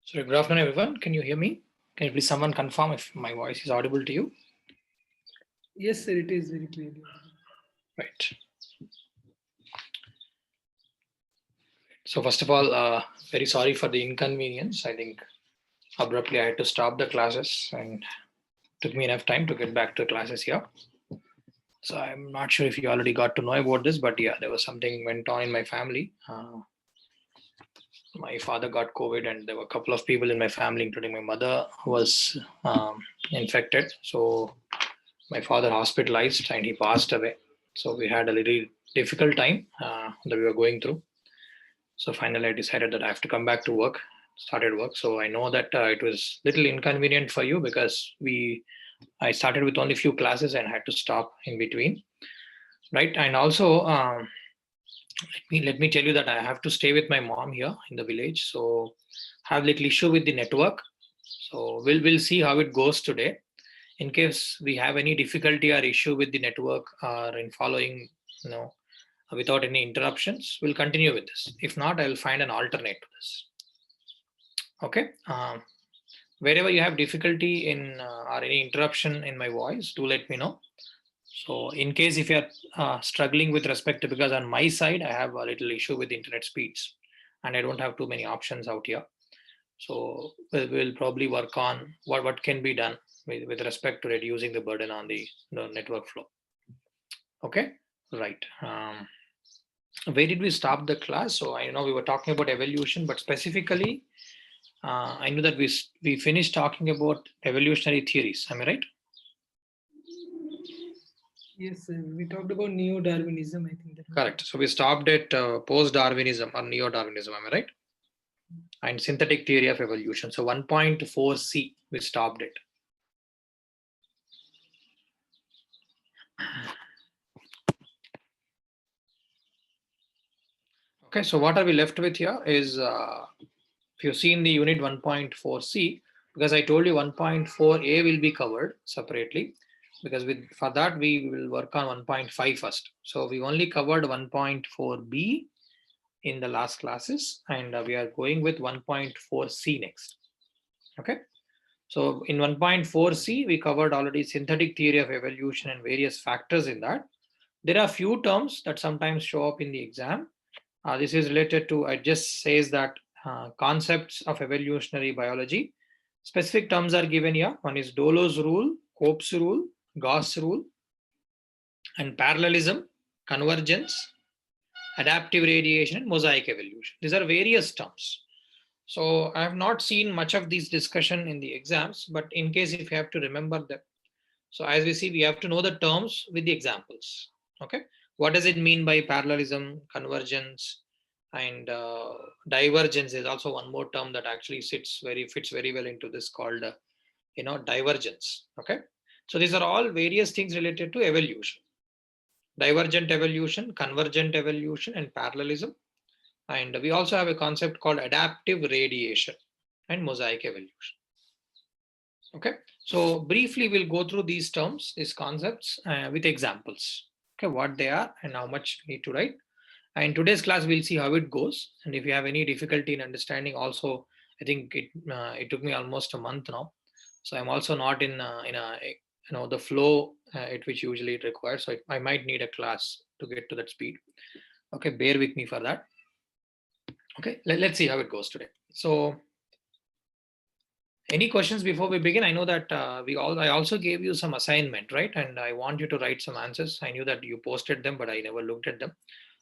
So good afternoon, everyone. Can you hear me? Can you please someone confirm if my voice is audible to you? Yes, sir, it is very clearly. Right. So first of all, very sorry for the inconvenience. I think abruptly I had to stop the classes and took me enough time to get back to classes here. So I'm not sure if you already got to know about this, but yeah, there was something went on in my family. My father got COVID, and there were a couple of people in my family, including my mother, who was infected. So my father hospitalized and he passed away. So we had a little difficult time that we were going through. So finally, I decided that I have to come back to work, started work. So I know that it was little inconvenient for you because I started with only few classes and had to stop in between, right? And also, let me tell you that I have to stay with my mom here in the village. So I have little issue with the network. So we'll see how it goes today. In case we have any difficulty or issue with the network or in following, without any interruptions, we'll continue with this. If not, I'll find an alternate to this. Okay. Wherever you have difficulty in or any interruption in my voice, do let me know. So in case if you're struggling with respect to, because on my side, I have a little issue with internet speeds and I don't have too many options out here. So we'll probably work on what can be done with respect to reducing the burden on the network flow. Okay, right. Where did we stop the class? So I know we were talking about evolution, but specifically I knew that we finished talking about evolutionary theories. Am I right? Yes, sir. We talked about neo-Darwinism. I think that was Correct. So we stopped at post-Darwinism or neo-Darwinism. Am I right? And synthetic theory of evolution. So 1.4c, we stopped it. Okay, so what are we left with here is, if you see in the unit 1.4c, because I told you 1.4a will be covered separately, because for that we will work on 1.5 first. So we only covered 1.4b in the last classes, and we are going with 1.4c next. Okay, so in 1.4c we covered already synthetic theory of evolution and various factors in that. There are few terms that sometimes show up in the exam. This is related to, it just says that concepts of evolutionary biology. Specific terms are given here. One is Dollo's rule, Cope's rule, Gauss rule, and parallelism, convergence, adaptive radiation, and mosaic evolution. These are various terms. So I have not seen much of these discussion in the exams, but in case if you have to remember them. So as we see, we have to know the terms with the examples. Okay, what does it mean by parallelism, convergence, and divergence? Is also one more term that actually fits very well into this, called divergence. Okay, so these are all various things related to evolution: divergent evolution, convergent evolution, and parallelism. And we also have a concept called adaptive radiation and mosaic evolution. Okay, so briefly we'll go through these terms, these concepts with examples. Okay, what they are and how much we need to write. And today's class we'll see how it goes. And if you have any difficulty in understanding, also I think it took me almost a month now, so I'm also not in a the flow at which usually it requires. So I might need a class to get to that speed. Okay, bear with me for that. Okay, let's see how it goes today. So any questions before we begin? I know that I also gave you some assignment, right? And I want you to write some answers. I knew that you posted them, but I never looked at them.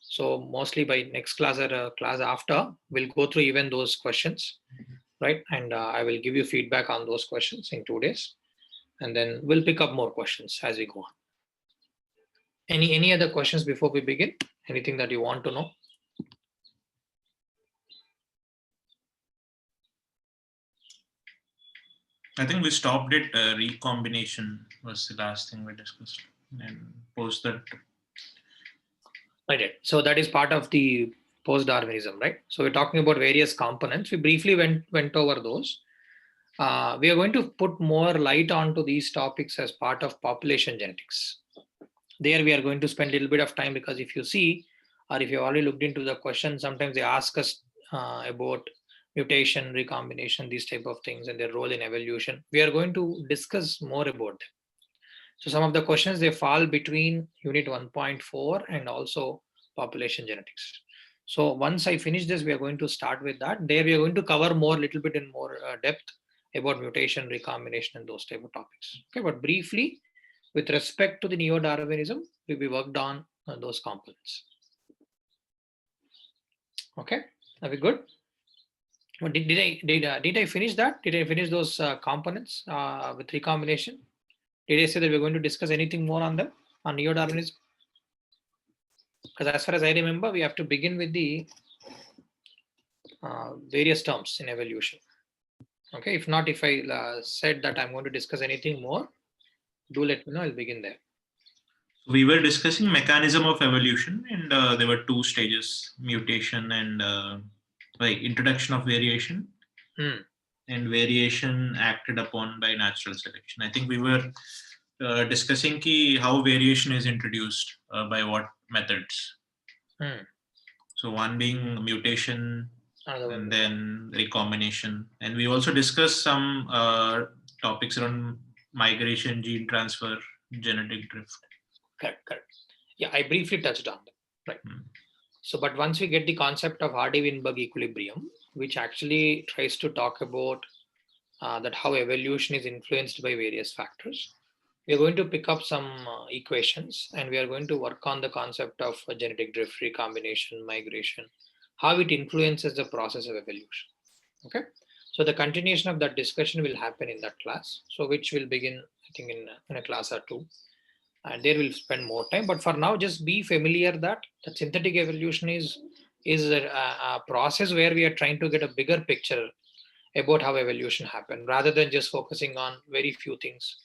So mostly by next class or class after, we'll go through even those questions, right? And I will give you feedback on those questions in 2 days. And then we'll pick up more questions as we go on. Any other questions before we begin? Anything that you want to know? I think we stopped at recombination was the last thing we discussed, and post that. I did. So that is part of the post-Darwinism, right? So we're talking about various components. We briefly went over those. We are going to put more light onto these topics as part of population genetics. There we are going to spend a little bit of time, because if you see, or if you've already looked into the question, sometimes they ask us about mutation, recombination, these type of things and their role in evolution. We are going to discuss more about them. So some of the questions, they fall between unit 1.4 and also population genetics. So once I finish this, we are going to start with that. There we are going to cover more, little bit in more depth about mutation, recombination, and those type of topics. Okay, but briefly, with respect to the neo-Darwinism, we worked on those components. Okay, are we good? Did I finish that? Did I finish those components with recombination? Did I say that we're going to discuss anything more on them, on neo-Darwinism? Because as far as I remember, we have to begin with the various terms in evolution. Okay, if not, if I said that I'm going to discuss anything more, do let me know, I'll begin there. We were discussing mechanism of evolution, and there were 2 stages: mutation and introduction of variation, and variation acted upon by natural selection. I think we were discussing how variation is introduced, by what methods. So one being mutation, and then recombination. And we also discussed some topics around migration, gene transfer, genetic drift. Correct. Yeah, I briefly touched on that, right? So, but once we get the concept of Hardy-Weinberg equilibrium, which actually tries to talk about that how evolution is influenced by various factors, we are going to pick up some equations, and we are going to work on the concept of genetic drift, recombination, migration, how it influences the process of evolution. Okay, So the continuation of that discussion will happen in that class. So which will begin, I think, in a class or two. And there will spend more time. But for now, just be familiar that synthetic evolution is a process where we are trying to get a bigger picture about how evolution happened, rather than just focusing on very few things.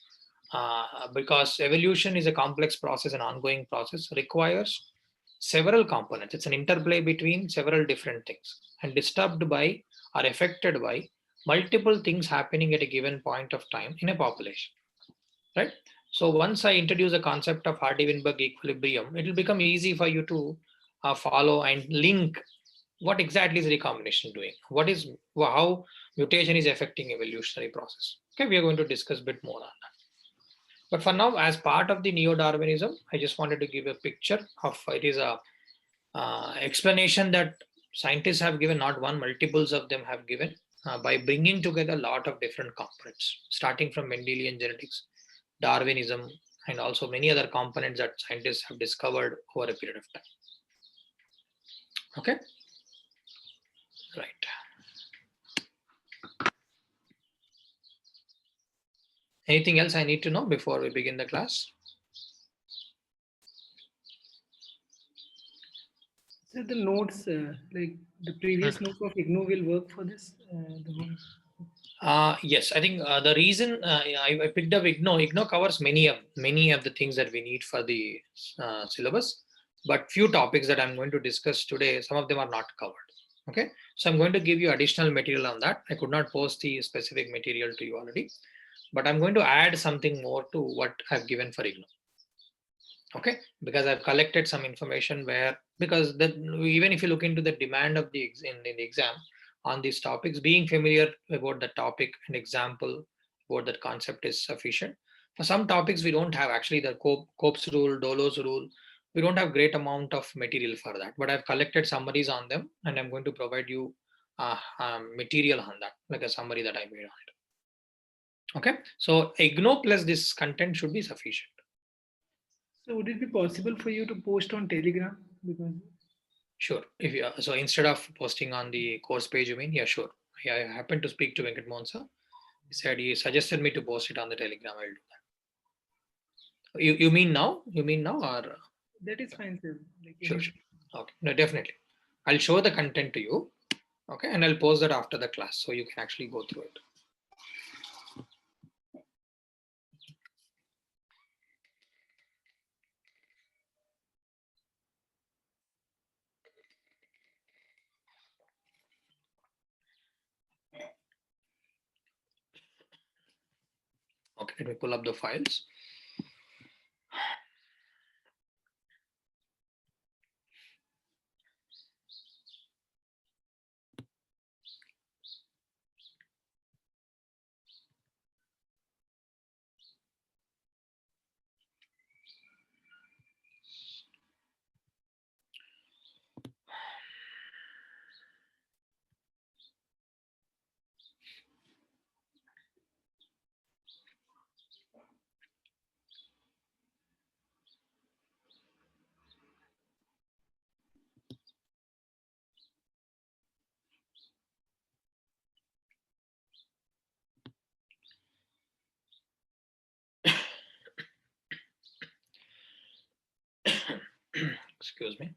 Because evolution is a complex process, an ongoing process, requires several components. It's an interplay between several different things, and disturbed by or affected by multiple things happening at a given point of time in a population, right? So once I introduce the concept of Hardy-Weinberg equilibrium, it will become easy for you to follow and link what exactly is recombination doing, how mutation is affecting evolutionary process. Okay, we are going to discuss a bit more on that. But for now, as part of the neo-Darwinism, I just wanted to give a picture of it is a explanation that scientists have given, not one, multiples of them have given, by bringing together a lot of different components, starting from Mendelian genetics, Darwinism, and also many other components that scientists have discovered over a period of time. Okay, right. Anything else I need to know before we begin the class? So the notes, like the previous notes of IGNO will work for this. Yes, I think the reason I picked up IGNO covers many of the things that we need for the syllabus, but few topics that I'm going to discuss today, some of them are not covered. Okay, so I'm going to give you additional material on that. I could not post the specific material to you already, but I'm going to add something more to what I've given for IGNO. Okay, because I've collected some information because even if you look into the demand of the in the exam on these topics, being familiar about the topic and example about that concept is sufficient. For some topics, we don't have actually the Cope's rule, Dolo's rule. We don't have great amount of material for that, but I've collected summaries on them, and I'm going to provide you material on that, like a summary that I made on it. Okay, so IGNO plus this content should be sufficient. So would it be possible for you to post on Telegram? Because sure. If you so instead of posting on the course page, you mean? Yeah, sure. Yeah, I happened to speak to Venkat Mohan sir. He suggested me to post it on the Telegram. I'll do that. You mean now? You mean now or? That is fine, sir. Like sure. Okay. No, definitely. I'll show the content to you. Okay, and I'll post that after the class so you can actually go through it. Okay, let me pull up the files. Excuse me.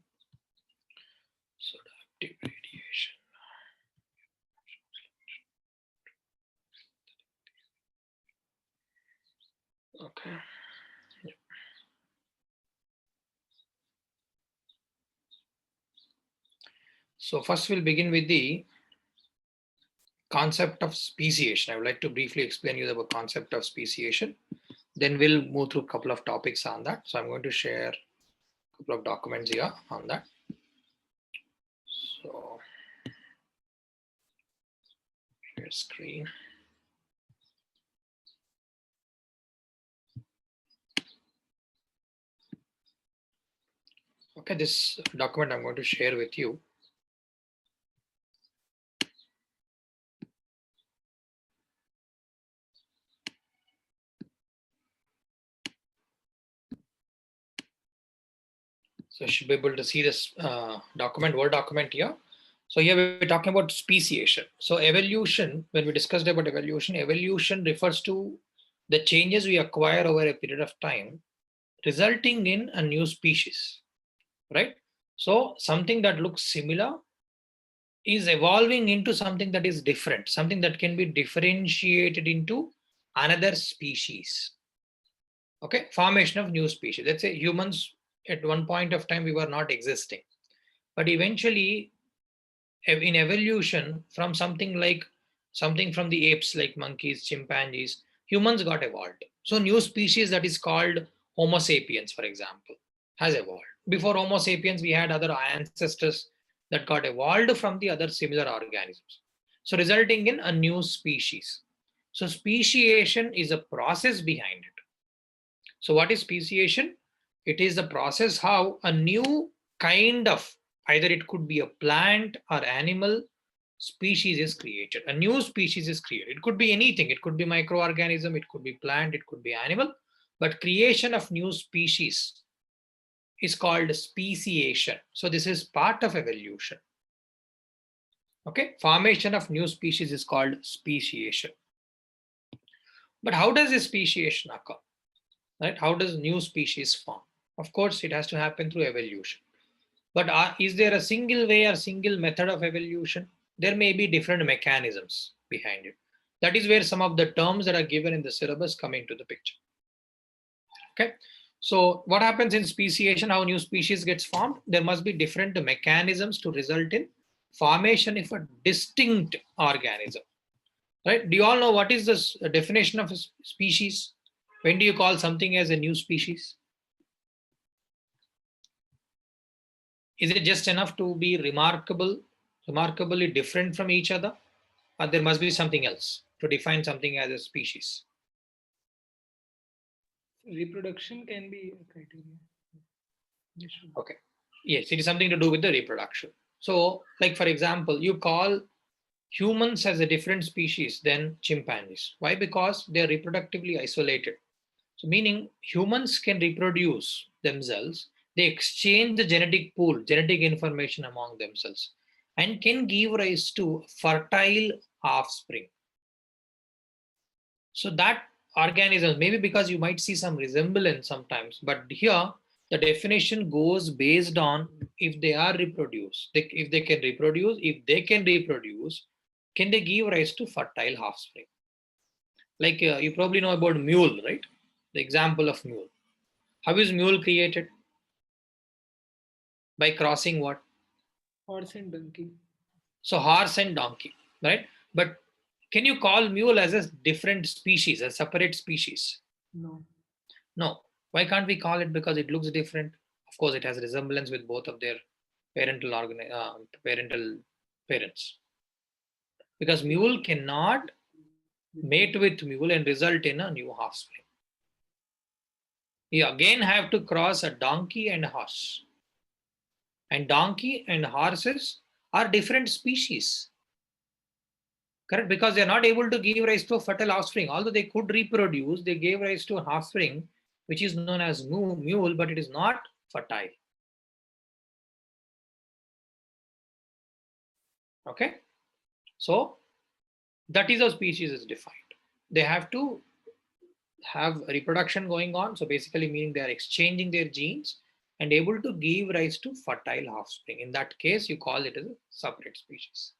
So active radiation. Okay. Yep. So first we'll begin with the concept of speciation. I would like to briefly explain you the concept of speciation. Then we'll move through a couple of topics on that. So I'm going to share a couple of documents here on that. So share screen. Okay, this document I'm going to share with you. So you should be able to see this document, Word document here. So here we're talking about speciation. So evolution, when we discussed about evolution, evolution refers to the changes we acquire over a period of time, resulting in a new species, right? So something that looks similar is evolving into something that is different, something that can be differentiated into another species. Okay, formation of new species. Let's say humans, at one point of time, we were not existing, but eventually in evolution, from something from the apes like monkeys, chimpanzees, humans got evolved. So new species that is called Homo sapiens, for example, has evolved. Before Homo sapiens, we had other ancestors that got evolved from the other similar organisms. So resulting in a new species. So speciation is a process behind it. So what is speciation? It is the process how a new kind of, either it could be a plant or animal species is created. A new species is created. It could be anything. It could be microorganism, it could be plant, it could be animal. But creation of new species is called speciation. So this is part of evolution. Okay, formation of new species is called speciation. But how does this speciation occur? Right? How does new species form? Of course, it has to happen through evolution. But is there a single way or single method of evolution? There may be different mechanisms behind it. That is where some of the terms that are given in the syllabus come into the picture. Okay, so what happens in speciation, how new species gets formed? There must be different mechanisms to result in formation of a distinct organism. Right? Do you all know what is the definition of a species? When do you call something as a new species? Is it just enough to be remarkably different from each other? Or there must be something else to define something as a species? Reproduction can be a criteria. Okay. Yes, it is something to do with the reproduction. So, like for example, you call humans as a different species than chimpanzees. Why? Because they are reproductively isolated. So meaning humans can reproduce themselves. They exchange the genetic pool, genetic information among themselves, and can give rise to fertile offspring. So that organisms, maybe because you might see some resemblance sometimes, but here the definition goes based on if they are reproduced. If they can reproduce, can they give rise to fertile offspring? Like you probably know about mule, right? The example of mule. How is mule created? By crossing what? Horse and donkey. So horse and donkey, right? But can you call mule as a different species, a separate species? No. No. Why can't we call it? Because it looks different. Of course, it has resemblance with both of their parental parents. Because mule cannot mate with mule and result in a new offspring. You again have to cross a donkey and a horse. And donkey and horses are different species. Correct? Because they're not able to give rise to a fertile offspring. Although they could reproduce, they gave rise to an offspring, which is known as mule, but it is not fertile. Okay? So that is how species is defined. They have to have reproduction going on. So basically meaning they are exchanging their genes and able to give rise to fertile offspring. In that case, you call it as a separate species.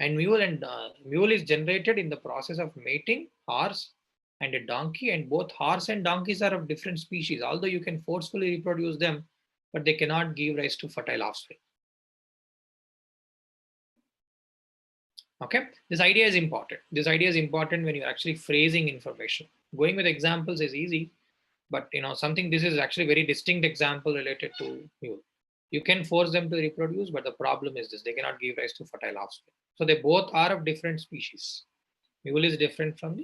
And mule is generated in the process of mating horse and a donkey, and both horse and donkeys are of different species. Although you can forcefully reproduce them, but they cannot give rise to fertile offspring. Okay, this idea is important. This idea is important when you're actually phrasing information. Going with examples is easy, but something, this is actually a very distinct example related to mule. You can force them to reproduce, but the problem is this: they cannot give rise to fertile offspring. So they both are of different species. Mule is different from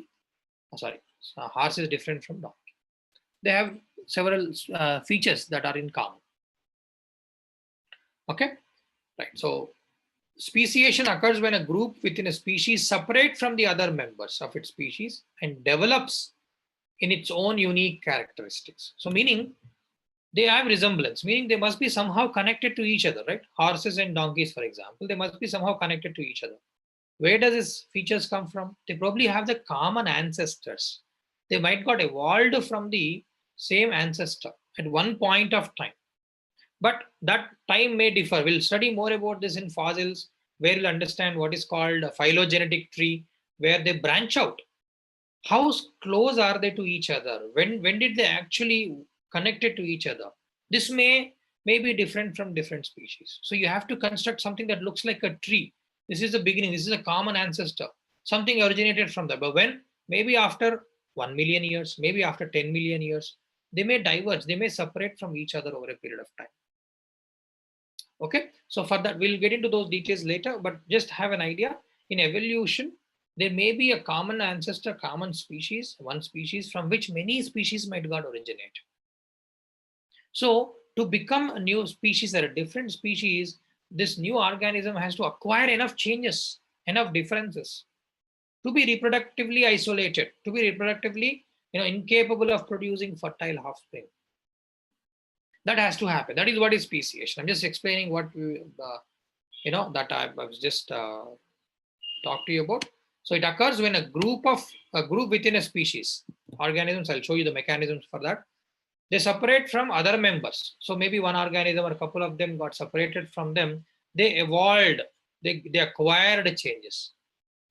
horse is different from donkey. They have several features that are in common. Okay, right. So speciation occurs when a group within a species separates from the other members of its species and develops in its own unique characteristics. So meaning they have resemblance, meaning they must be somehow connected to each other, right? Horses and donkeys, for example, they must be somehow connected to each other. Where does these features come from? They probably have the common ancestors. They might got evolved from the same ancestor at one point of time. But that time may differ. We'll study more about this in fossils, where we'll understand what is called a phylogenetic tree, where they branch out. How close are they to each other? When did they actually connected to each other? This may be different from different species. So you have to construct something that looks like a tree. This is the beginning. This is a common ancestor. Something originated from that. But when? Maybe after 1 million years, maybe after 10 million years, they may diverge. They may separate from each other over a period of time. Okay, so for that, we'll get into those details later, but just have an idea. In evolution, there may be a common ancestor, common species, one species from which many species might got originate. So to become a new species or a different species, this new organism has to acquire enough changes, enough differences to be reproductively isolated, to be reproductively incapable of producing fertile offspring. That has to happen. That is what is speciation. I'm just explaining what that I was just talked to you about. So it occurs when a group within a species, organisms, I'll show you the mechanisms for that. They separate from other members. So maybe one organism or a couple of them got separated from them. They evolved, they acquired changes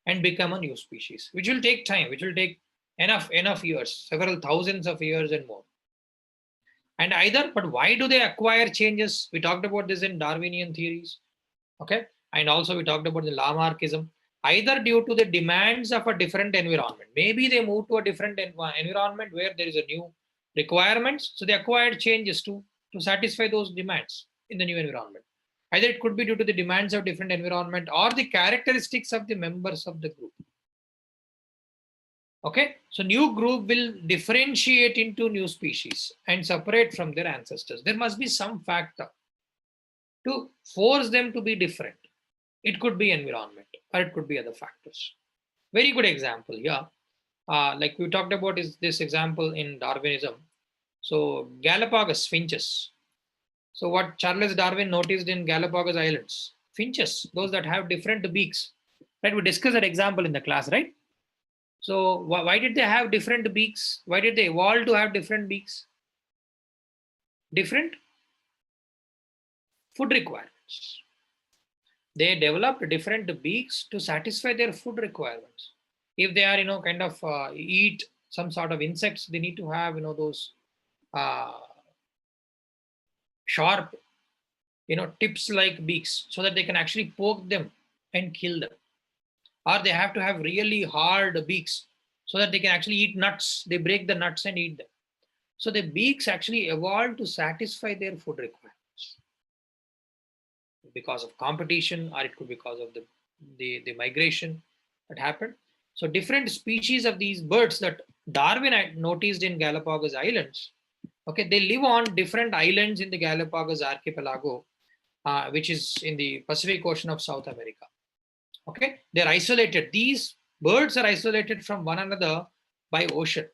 and become a new species, which will take time, which will take enough years, several thousands of years and more. And but why do they acquire changes? We talked about this in Darwinian theories, okay? And also we talked about the Lamarckism, either due to the demands of a different environment. Maybe they move to a different environment where there is a new requirements, so they acquired changes to satisfy those demands in the new environment. Either it could be due to the demands of different environment or the characteristics of the members of the group. Okay, so new group will differentiate into new species and separate from their ancestors. There must be some factor to force them to be different. It could be environment or it could be other factors. Very good example here. Like we talked about is this example in Darwinism. So Galapagos finches. So what Charles Darwin noticed in Galapagos Islands, finches, those that have different beaks. Right, we discussed that example in the class, right? So why did they have different beaks? Why did they evolve to have different beaks? Different food requirements. They developed different beaks to satisfy their food requirements. If they are, kind of eat some sort of insects, they need to have, those sharp, tips like beaks so that they can actually poke them and kill them. Or they have to have really hard beaks so that they can actually eat nuts. They break the nuts and eat them. So the beaks actually evolved to satisfy their food requirements because of competition, or it could be because of the migration that happened. So different species of these birds that Darwin had noticed in Galapagos Islands, okay, they live on different islands in the Galapagos archipelago, which is in the Pacific Ocean of South America. Okay, they're isolated. These birds are isolated from one another by ocean.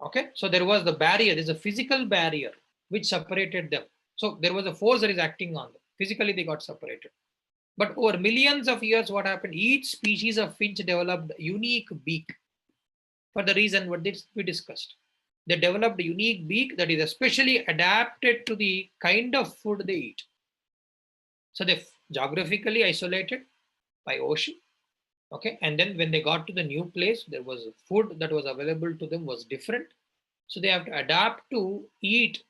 Okay, so there was the barrier, there's a physical barrier which separated them. So there was a force that is acting on them. Physically, they got separated. But over millions of years, what happened? Each species of finch developed a unique beak for the reason what we discussed. They developed a unique beak that is especially adapted to the kind of food they eat. So they geographically isolated by ocean. Okay, and then when they got to the new place, there was food that was available to them was different. So they have to adapt to eat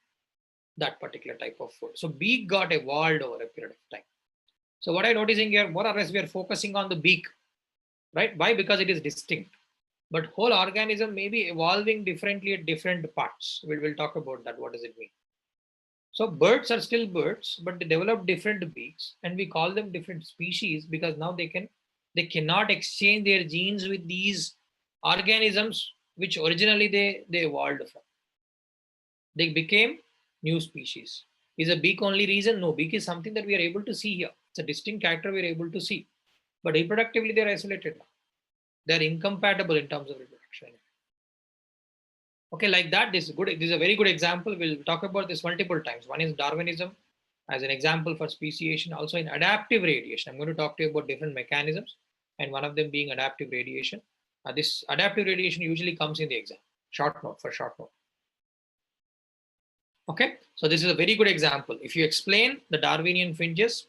that particular type of food. So beak got evolved over a period of time. So what I'm noticing here, more or less we are focusing on the beak, right? Why? Because it is distinct. But whole organism may be evolving differently at different parts. We'll talk about that. What does it mean? So birds are still birds, but they develop different beaks, and we call them different species because now they cannot exchange their genes with these organisms which originally they evolved from. They became new species. Is a beak only reason? No, beak is something that we are able to see here. It's a distinct character we are able to see. But reproductively, they're isolated now. They're incompatible in terms of reproduction. Okay, like that, this is good. This is a very good example. We'll talk about this multiple times. One is Darwinism as an example for speciation, also in adaptive radiation. I'm going to talk to you about different mechanisms, and one of them being adaptive radiation. This adaptive radiation usually comes in the exam. Short note for short note. Okay, so this is a very good example. If you explain the Darwinian finches,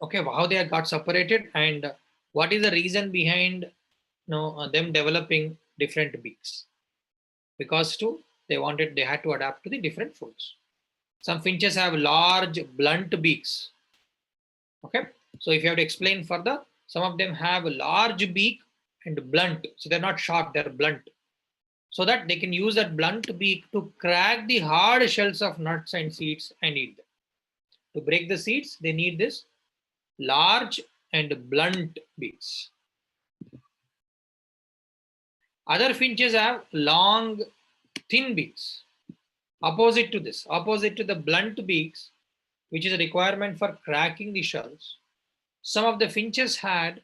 okay, how they got separated and what is the reason behind them developing different beaks, because they had to adapt to the different foods. Some finches have large blunt beaks. Okay, so if you have to explain further, some of them have a large beak and blunt, so they're not sharp, they're blunt, so that they can use that blunt beak to crack the hard shells of nuts and seeds and eat them. To break the seeds, they need this large and blunt beaks. Other finches have long, thin beaks. Opposite to this, opposite to the blunt beaks, which is a requirement for cracking the shells, some of the finches had,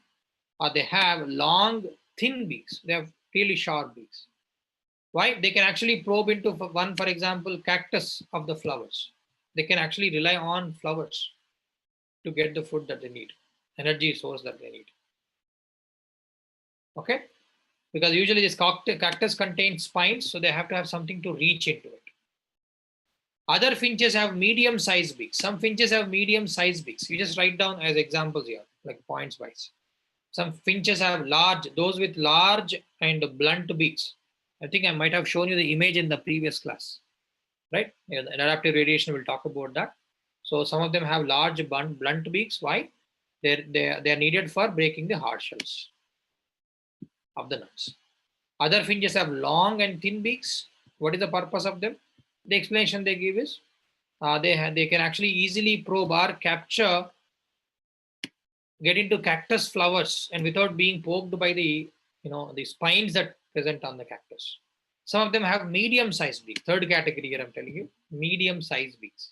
or they have long, thin beaks. They have really sharp beaks. Why? They can actually probe into one, for example, cactus of the flowers. They can actually rely on flowers to get the food that they need, energy source that they need. Okay, because usually this cactus contains spines, so they have to have something to reach into it. Other finches have medium-sized beaks. Some finches have medium-sized beaks. You just write down as examples here, like points wise. Some finches have large, those with large and blunt beaks. I think I might have shown you the image in the previous class, right? In adaptive radiation, we'll talk about that. So some of them have large blunt beaks. Why? They're needed for breaking the hard shells of the nuts. Other finches have long and thin beaks. What is the purpose of them? The explanation they give is they can actually easily probe or capture, get into cactus flowers, and without being poked by the spines that present on the cactus. Some of them have medium-sized beaks. Third category here, I'm telling you, medium-sized beaks.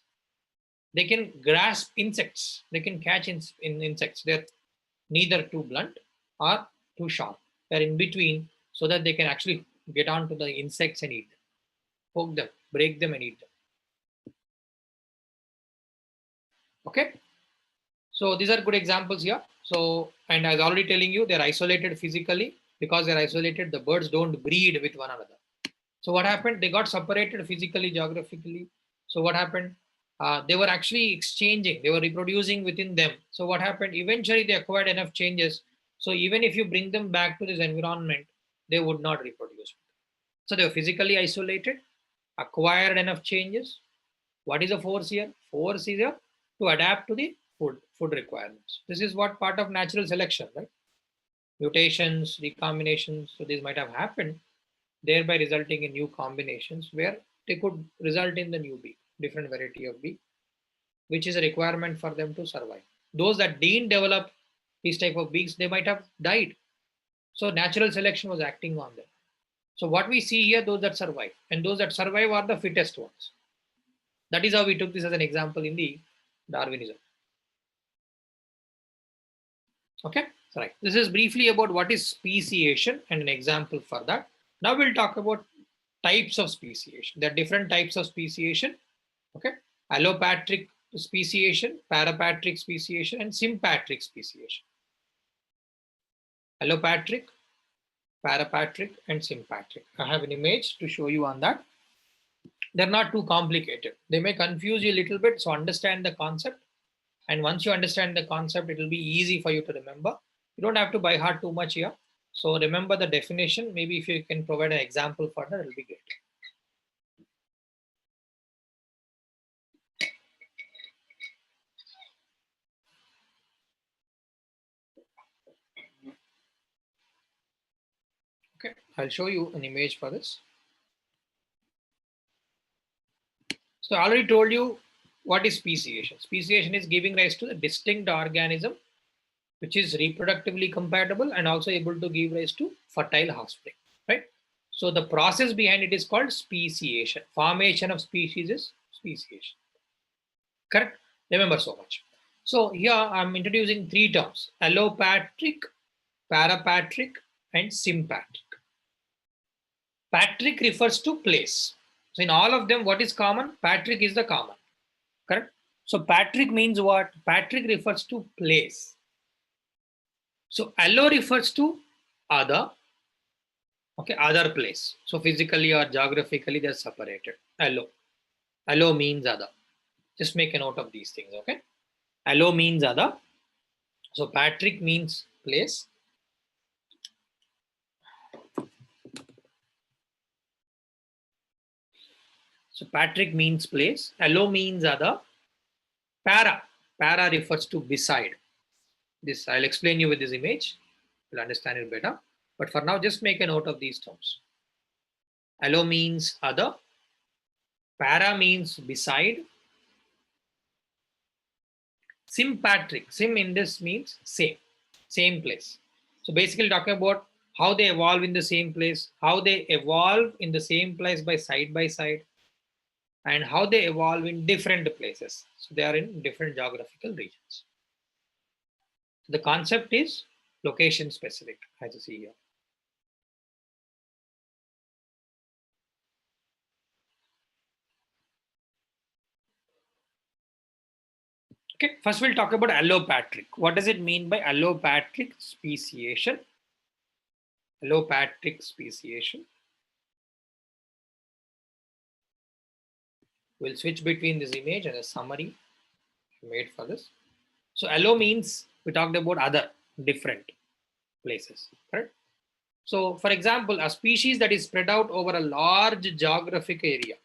They can grasp insects. They can catch insects. They're neither too blunt or too sharp. They're in between, so that they can actually get onto the insects and eat them, poke them, break them and eat them. Okay, so these are good examples here. So, and as already telling you, they're isolated physically. Because they're isolated, the birds don't breed with one another. So what happened? They got separated physically, geographically. So what happened? They were actually exchanging, they were reproducing within them. So what happened? Eventually they acquired enough changes. So even if you bring them back to this environment, they would not reproduce. So they were physically isolated, acquired enough changes. What is the force here? Force is here to adapt to the food requirements. This is what part of natural selection, right? Mutations, recombinations, so these might have happened, thereby resulting in new combinations where they could result in the new beak, different variety of beak, which is a requirement for them to survive. Those that didn't develop these type of beaks, they might have died. So natural selection was acting on them. So what we see here, those that survive, and those that survive are the fittest ones. That is how we took this as an example in the Darwinism. Okay, so right. This is briefly about what is speciation and an example for that. Now we'll talk about types of speciation. There are different types of speciation. Okay, allopatric speciation, parapatric speciation, and sympatric speciation. Allopatric, parapatric, and sympatric. I have an image to show you on that. They're not too complicated. They may confuse you a little bit, so understand the concept. And once you understand the concept, it will be easy for you to remember. You don't have to by heart too much here. So remember the definition. Maybe if you can provide an example for that, it will be great. Okay, I'll show you an image for this. So I already told you what is speciation. Speciation is giving rise to a distinct organism which is reproductively compatible and also able to give rise to fertile offspring, right? So the process behind it is called speciation. Formation of species is speciation. Correct? Remember so much. So here I'm introducing three terms: allopatric, parapatric, and sympatric. Patric refers to place. So in all of them, what is common? Patric is the common, correct? So Patric means what? Patric refers to place. So allo refers to other, okay, other place. So physically or geographically, they're separated. Allo. Allo means other. Just make a note of these things, okay? Allo means other. So Patric means place. So Patric means place. Allo means other. Para. Para refers to beside. This I'll explain you with this image. You'll understand it better. But for now, just make a note of these terms. Allo means other. Para means beside. Sympatric. Sim in this means same place. So basically talking about how they evolve in the same place, how they evolve in the same place by side, and how they evolve in different places. So they are in different geographical regions. The concept is location specific, as you see here. Okay, first we'll talk about allopatric. What does it mean by allopatric speciation? Allopatric speciation. We'll switch between this image and a summary made for this. So allo means we talked about other different places, right? So for example, a species that is spread out over a large geographic area.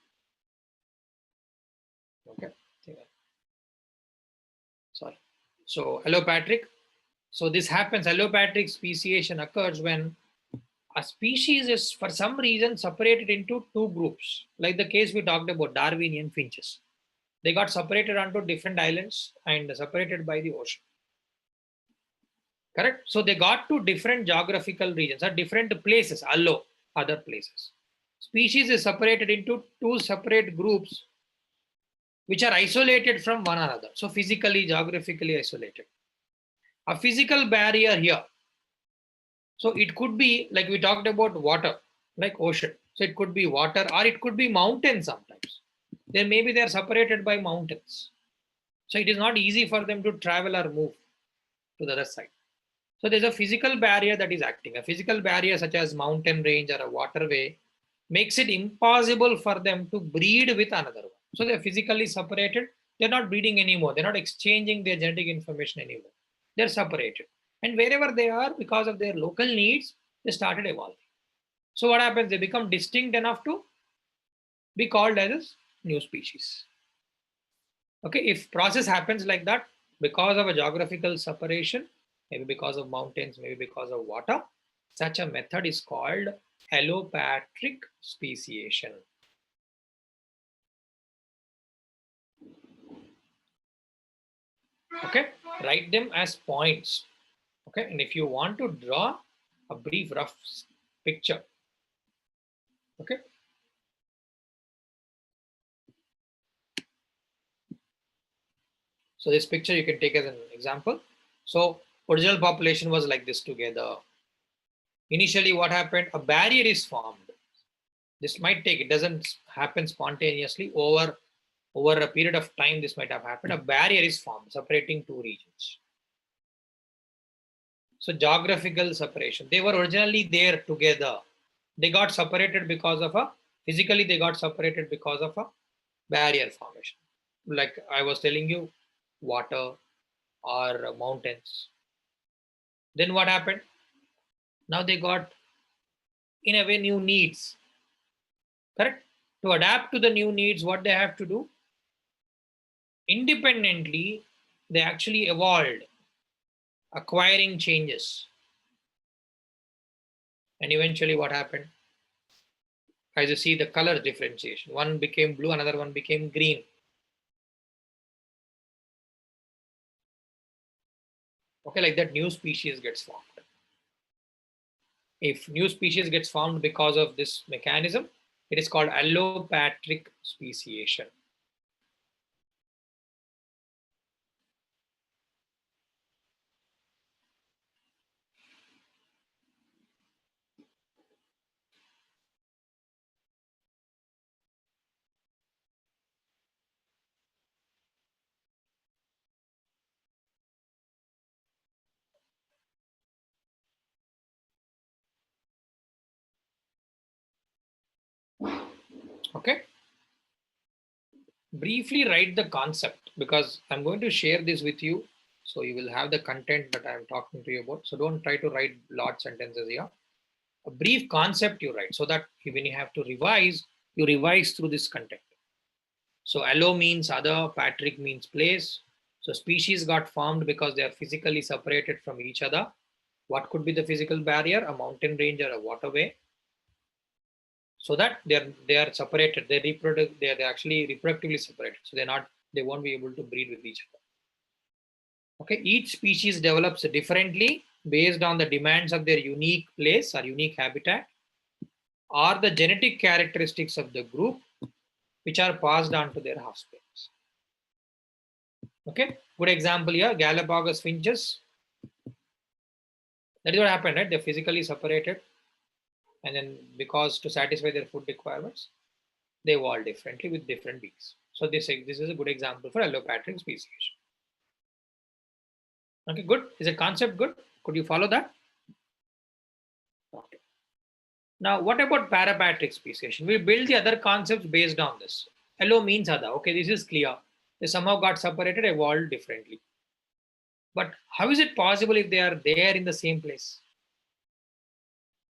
Okay. Sorry. So allopatric. So this happens, allopatric speciation occurs when a species is for some reason separated into two groups, like the case we talked about, Darwinian finches. They got separated onto different islands and separated by the ocean. Correct? So they got to different geographical regions or different places, allo, other places. Species is separated into two separate groups which are isolated from one another. So physically, geographically isolated. A physical barrier here. So it could be like we talked about water, like ocean. So it could be water or it could be mountains sometimes. Then maybe they are separated by mountains. So it is not easy for them to travel or move to the other side. So there's a physical barrier that is acting. A physical barrier such as mountain range or a waterway makes it impossible for them to breed with another one. So they're physically separated. They're not breeding anymore. They're not exchanging their genetic information anymore. They're separated. And wherever they are, because of their local needs, they started evolving. So what happens? They become distinct enough to be called as new species. Okay, if process happens like that, because of a geographical separation, maybe because of mountains, maybe because of water, such a method is called allopatric speciation. Okay, write them as points. Okay, and if you want to draw a brief rough picture, okay. So this picture you can take as an example. So original population was like this together. Initially what happened? A barrier is formed. This might take, it doesn't happen spontaneously. Over a period of time, this might have happened. A barrier is formed, separating two regions. So geographical separation. They were originally there together. They got separated because of physically they got separated because of a barrier formation. Like I was telling you, water or mountains. Then what happened? Now they got, in a way, new needs. Correct? To adapt to the new needs, what they have to do? Independently, they actually evolved, acquiring changes. And eventually what happened? As you see the color differentiation, one became blue, another one became green. Okay, like that new species gets formed. If new species gets formed because of this mechanism, it is called allopatric speciation. Okay. Briefly write the concept, because I'm going to share this with you. So you will have the content that I'm talking to you about. So don't try to write large sentences here. A brief concept you write, so that when you have to revise, you revise through this content. So allo means other, patric means place. So species got formed because they are physically separated from each other. What could be the physical barrier? A mountain range or a waterway. So that they are separated. They're actually reproductively separated. So they won't be able to breed with each other. Okay, each species develops differently based on the demands of their unique place or unique habitat, or the genetic characteristics of the group, which are passed on to their offsprings. Okay, good example here, Galapagos finches. That is what happened, right? They're physically separated, and then because to satisfy their food requirements, they evolve differently with different beaks. So this is a good example for allopatric speciation. Okay, good. Is the concept good? Could you follow that? Okay. Now, what about parapatric speciation? We build the other concepts based on this. Allo means other. Okay, this is clear. They somehow got separated, evolved differently. But how is it possible if they are there in the same place?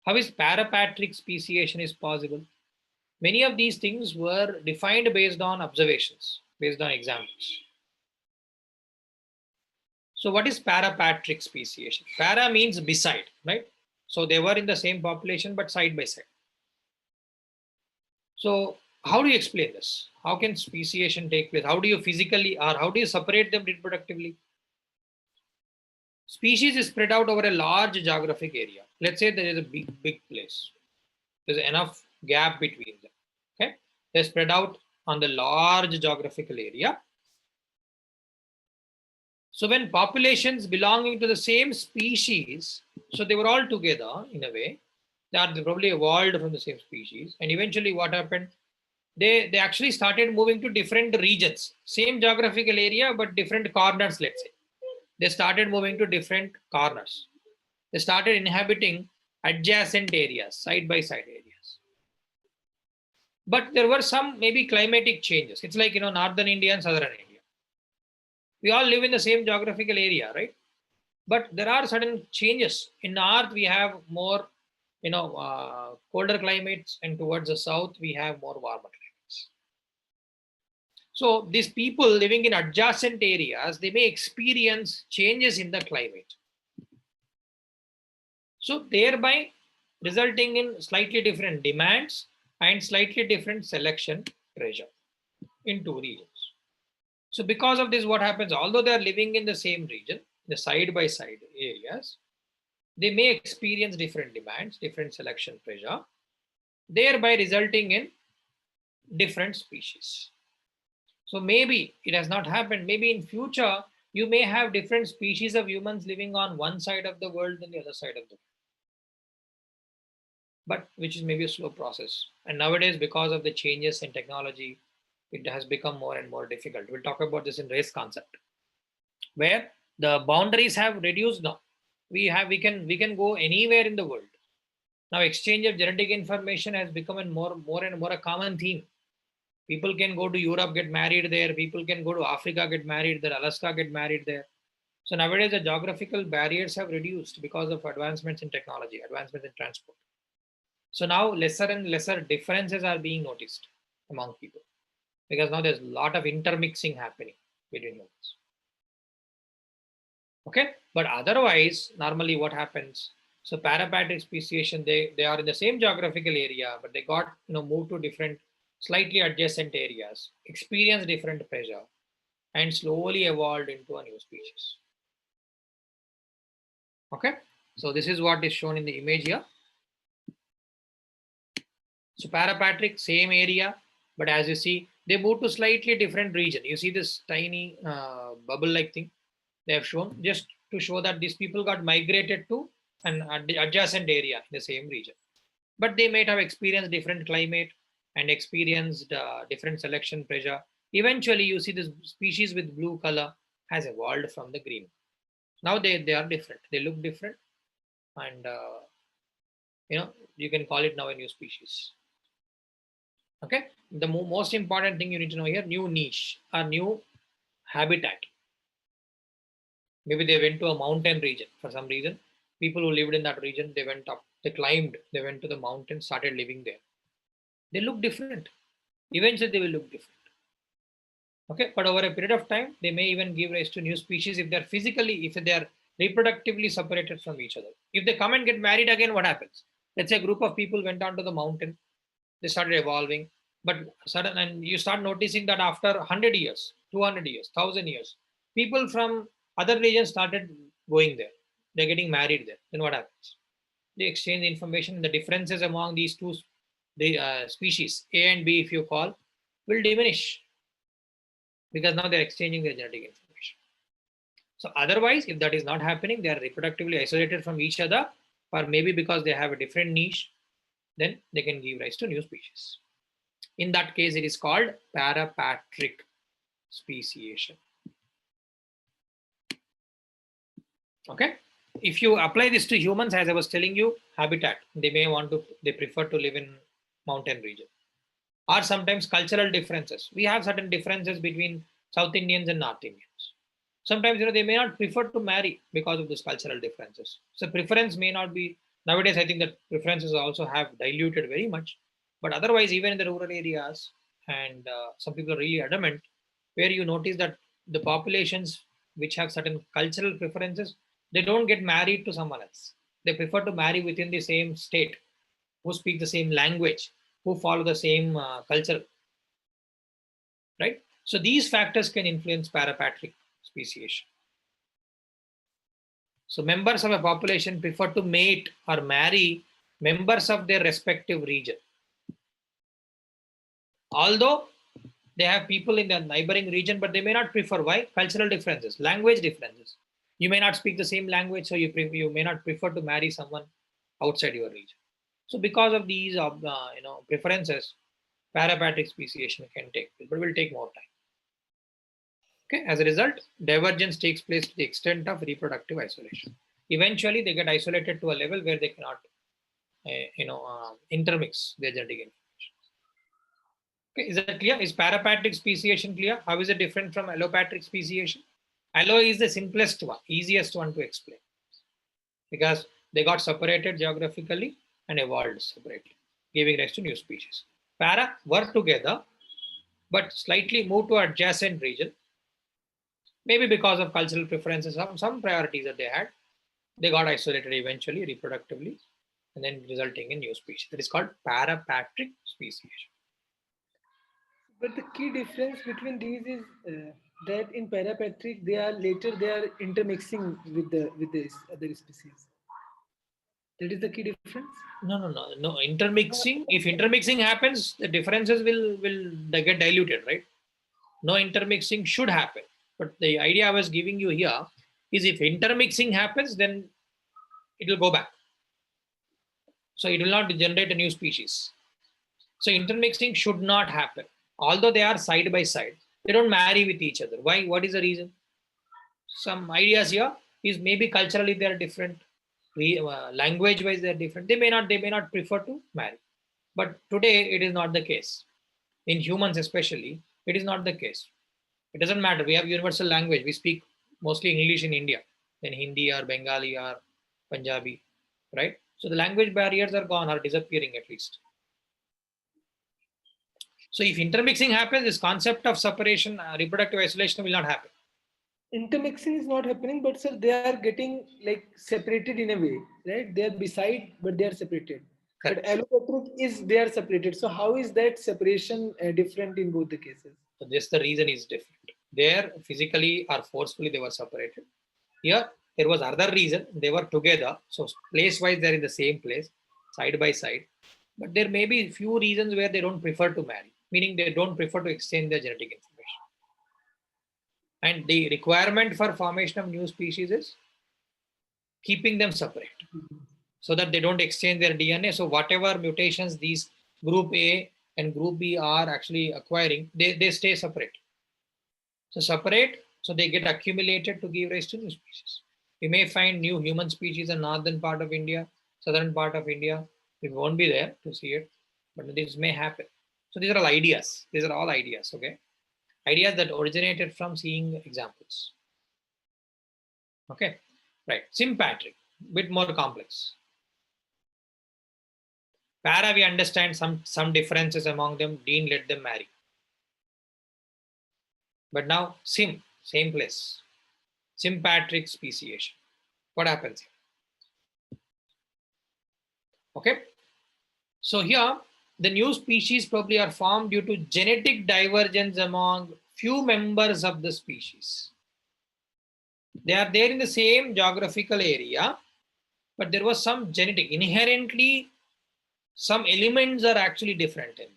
How is parapatric speciation is possible? Many of these things were defined based on observations, based on examples. So what is parapatric speciation? Para means beside, right? So they were in the same population, but side by side. So how do you explain this? How can speciation take place? How do you physically, or how do you separate them reproductively? Species is spread out over a large geographic area. Let's say there is a big place. There's enough gap between them. Okay, they're spread out on the large geographical area. So when populations belonging to the same species, so they were all together in a way, that they probably evolved from the same species, and eventually what happened? They actually started moving to different regions, same geographical area, but different corners, let's say. They started moving to different corners. They started inhabiting adjacent areas, side by side areas. But there were some maybe climatic changes. It's like, northern India and southern India. We all live in the same geographical area, right? But there are certain changes. In north, we have more, colder climates, and towards the south, we have more warmer climates. So these people living in adjacent areas, they may experience changes in the climate. So thereby resulting in slightly different demands and slightly different selection pressure in two regions. So because of this, what happens? Although they are living in the same region, the side by side areas, they may experience different demands, different selection pressure, thereby resulting in different species. So maybe it has not happened. Maybe in future, you may have different species of humans living on one side of the world than the other side of the world. But which is maybe a slow process. And nowadays, because of the changes in technology, it has become more and more difficult. We'll talk about this in race concept, where the boundaries have reduced now. We can go anywhere in the world. Now exchange of genetic information has become a more and more a common theme. People can go to Europe, get married there. People can go to Africa, get married there. Alaska, get married there. So nowadays the geographical barriers have reduced because of advancements in technology, advancements in transport. So now lesser and lesser differences are being noticed among people, because now there's a lot of intermixing happening between humans. Okay, but otherwise, normally what happens? So parapatric speciation, they are in the same geographical area, but they got moved to different, slightly adjacent areas, experience different pressure, and slowly evolved into a new species. Okay, so this is what is shown in the image here. So parapatric, same area, but as you see, they moved to slightly different region. You see this tiny bubble-like thing they have shown, just to show that these people got migrated to an adjacent area in the same region. But they might have experienced different climate and experienced different selection pressure. Eventually, you see this species with blue color has evolved from the green. Now they are different. They look different, and you can call it now a new species. Okay. The most important thing you need to know here, new niche or new habitat. Maybe they went to a mountain region for some reason. People who lived in that region, they went up, they climbed, they went to the mountain, started living there. They look different. Eventually, they will look different. Okay, but over a period of time, they may even give rise to new species if they're physically, if they are reproductively separated from each other. If they come and get married again, what happens? Let's say a group of people went onto the mountain, they started evolving, but sudden, and you start noticing that after 100 years, 200 years, 1000 years, people from other regions started going there. They're getting married there. Then what happens? They exchange information. The differences among these two species, A and B, if you call, will diminish because now they're exchanging their genetic information. So otherwise, if that is not happening, they are reproductively isolated from each other, or maybe because they have a different niche, then they can give rise to new species. In that case, it is called Parapatric Speciation. Okay. If you apply this to humans, as I was telling you, habitat, they may want to, they prefer to live in mountain region. Or sometimes cultural differences. We have certain differences between South Indians and North Indians. Sometimes they may not prefer to marry because of these cultural differences. So preference may not be, nowadays I think that preferences also have diluted very much. But otherwise, even in the rural areas, and some people are really adamant, where you notice that the populations which have certain cultural preferences, they don't get married to someone else. They prefer to marry within the same state, who speak the same language, who follow the same culture, right? So these factors can influence parapatric speciation. So members of a population prefer to mate or marry members of their respective region. Although they have people in the neighboring region, but they may not prefer. Why? Cultural differences, language differences. You may not speak the same language, so you may not prefer to marry someone outside your region. So because of these preferences, parapatric speciation can take place, but will take more time. Okay, as a result, divergence takes place to the extent of reproductive isolation. Eventually, they get isolated to a level where they cannot, intermix their genetic information. Okay, is that clear? Is parapatric speciation clear? How is it different from allopatric speciation? Allo is the simplest one, easiest one to explain, because they got separated geographically and evolved separately, giving rise to new species. Para were together, but slightly moved to adjacent region. Maybe because of cultural preferences, some priorities that they had, they got isolated eventually, reproductively, and then resulting in new species. That is called parapatric speciation. But the key difference between these is that in parapatric, they are intermixing with the other species. That is the key difference. No. Intermixing. If intermixing happens, the differences will get diluted, right? No intermixing should happen. But the idea I was giving you here is if intermixing happens, then it will go back. So it will not generate a new species. So intermixing should not happen. Although they are side by side, they don't marry with each other. Why? What is the reason? Some ideas here is maybe culturally they are different, language wise they are different. They may not prefer to marry. But today it is not the case. In humans especially, it is not the case. It doesn't matter. We have universal language. We speak mostly English in India, then Hindi or Bengali or Punjabi, right? So the language barriers are gone or disappearing at least. So if intermixing happens, this concept of separation, reproductive isolation will not happen. Intermixing is not happening, but sir, they are getting like separated in a way, right? They are beside, but they are separated. Correct. But allopatric is they are separated. So how is that separation different in both the cases? So just the reason is different. There, physically or forcefully, they were separated. Here, there was other reason. They were together. So place-wise, they're in the same place, side by side. But there may be few reasons where they don't prefer to marry, meaning they don't prefer to exchange their genetic information. And the requirement for formation of new species is keeping them separate so that they don't exchange their DNA. So whatever mutations these group A and group B are actually acquiring, they stay separate. So separate, so they get accumulated to give rise to new species. We may find new human species in northern part of India, southern part of India. We won't be there to see it, but this may happen. So these are all ideas. These are all ideas, okay? Ideas that originated from seeing examples. Okay, right. Sympatric, bit more complex. Para, we understand some differences among them. Dean let them marry. But now same place. Sympatric speciation. What happens here? Okay. So here, the new species probably are formed due to genetic divergence among few members of the species. They are there in the same geographical area, but there was some genetic, inherently, some elements are actually different in them.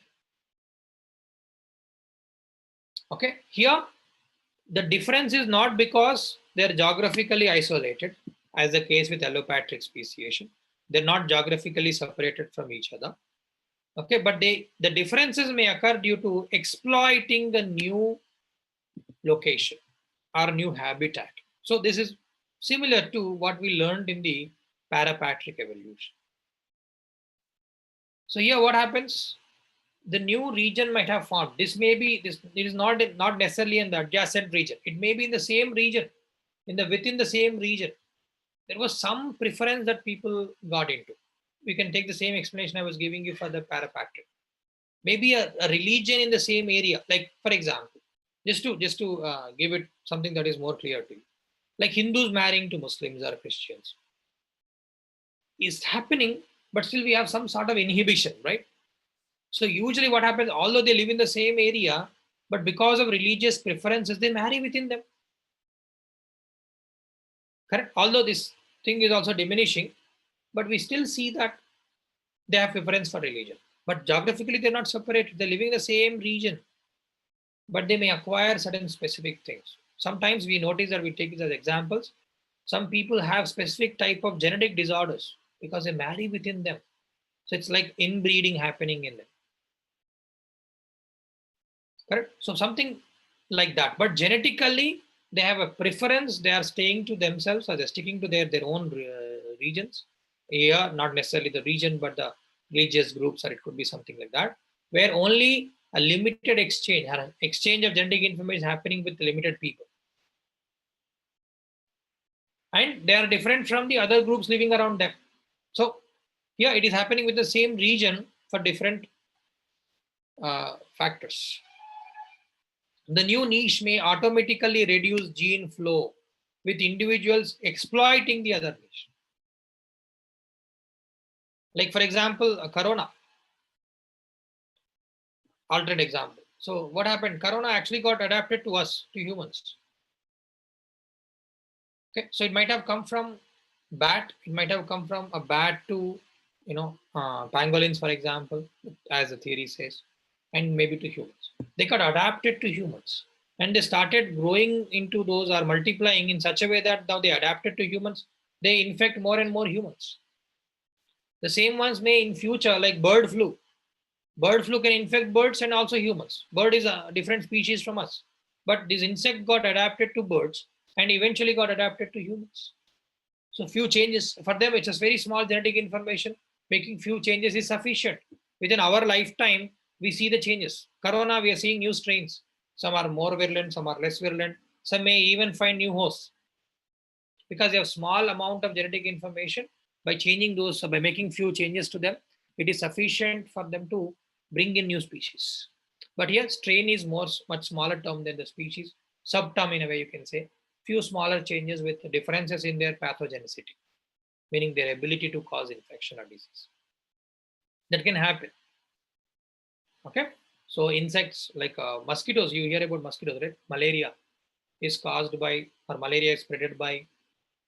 Okay, here, the difference is not because they're geographically isolated, as the case with allopatric speciation. They're not geographically separated from each other. Okay, but the differences may occur due to exploiting the new location or new habitat. So this is similar to what we learned in the parapatric evolution. So here what happens? The new region might have formed. This may be, it is not necessarily in the adjacent region. It may be in the same region, within the same region. There was some preference that people got into. We can take the same explanation I was giving you for the parapatric. Maybe a religion in the same area, like for example, just to give it something that is more clear to you, like Hindus marrying to Muslims or Christians is happening, but still we have some sort of inhibition, right? So usually what happens, although they live in the same area, but because of religious preferences, they marry within them. Correct? Although this thing is also diminishing, but we still see that they have preference for religion. But geographically, they're not separated. They're living in the same region, but they may acquire certain specific things. Sometimes we notice that we take it as examples. Some people have specific type of genetic disorders because they marry within them. So it's like inbreeding happening in them. Correct? So something like that. But genetically, they have a preference. They are staying to themselves, or they're sticking to their own regions. Here, not necessarily the region, but the religious groups, or it could be something like that, where only a limited exchange of genetic information is happening with limited people. And they are different from the other groups living around them. So here it is happening with the same region for different factors. The new niche may automatically reduce gene flow with individuals exploiting the other niche. Like for example, corona, alternate example. So what happened? Corona actually got adapted to us, to humans. Okay, so it might have come from bat. It might have come from a bat to, pangolins, for example, as the theory says, and maybe to humans. They got adapted to humans, and they started growing into those, or multiplying in such a way that now they adapted to humans. They infect more and more humans. The same ones may in future, like bird flu. Bird flu can infect birds and also humans. Bird is a different species from us, but this insect got adapted to birds and eventually got adapted to humans. So few changes for them. It's a very small genetic information. Making few changes is sufficient. Within our lifetime, we see the changes. Corona, we are seeing new strains. Some are more virulent, some are less virulent. Some may even find new hosts because they have small amount of genetic information. By changing those, by making few changes to them, it is sufficient for them to bring in new species. But here, strain is much smaller term than the species. Subterm in a way, you can say. Few smaller changes with differences in their pathogenicity, meaning their ability to cause infection or disease. That can happen. Okay. So insects like mosquitoes, you hear about mosquitoes, right? Malaria is caused by, or malaria is spread by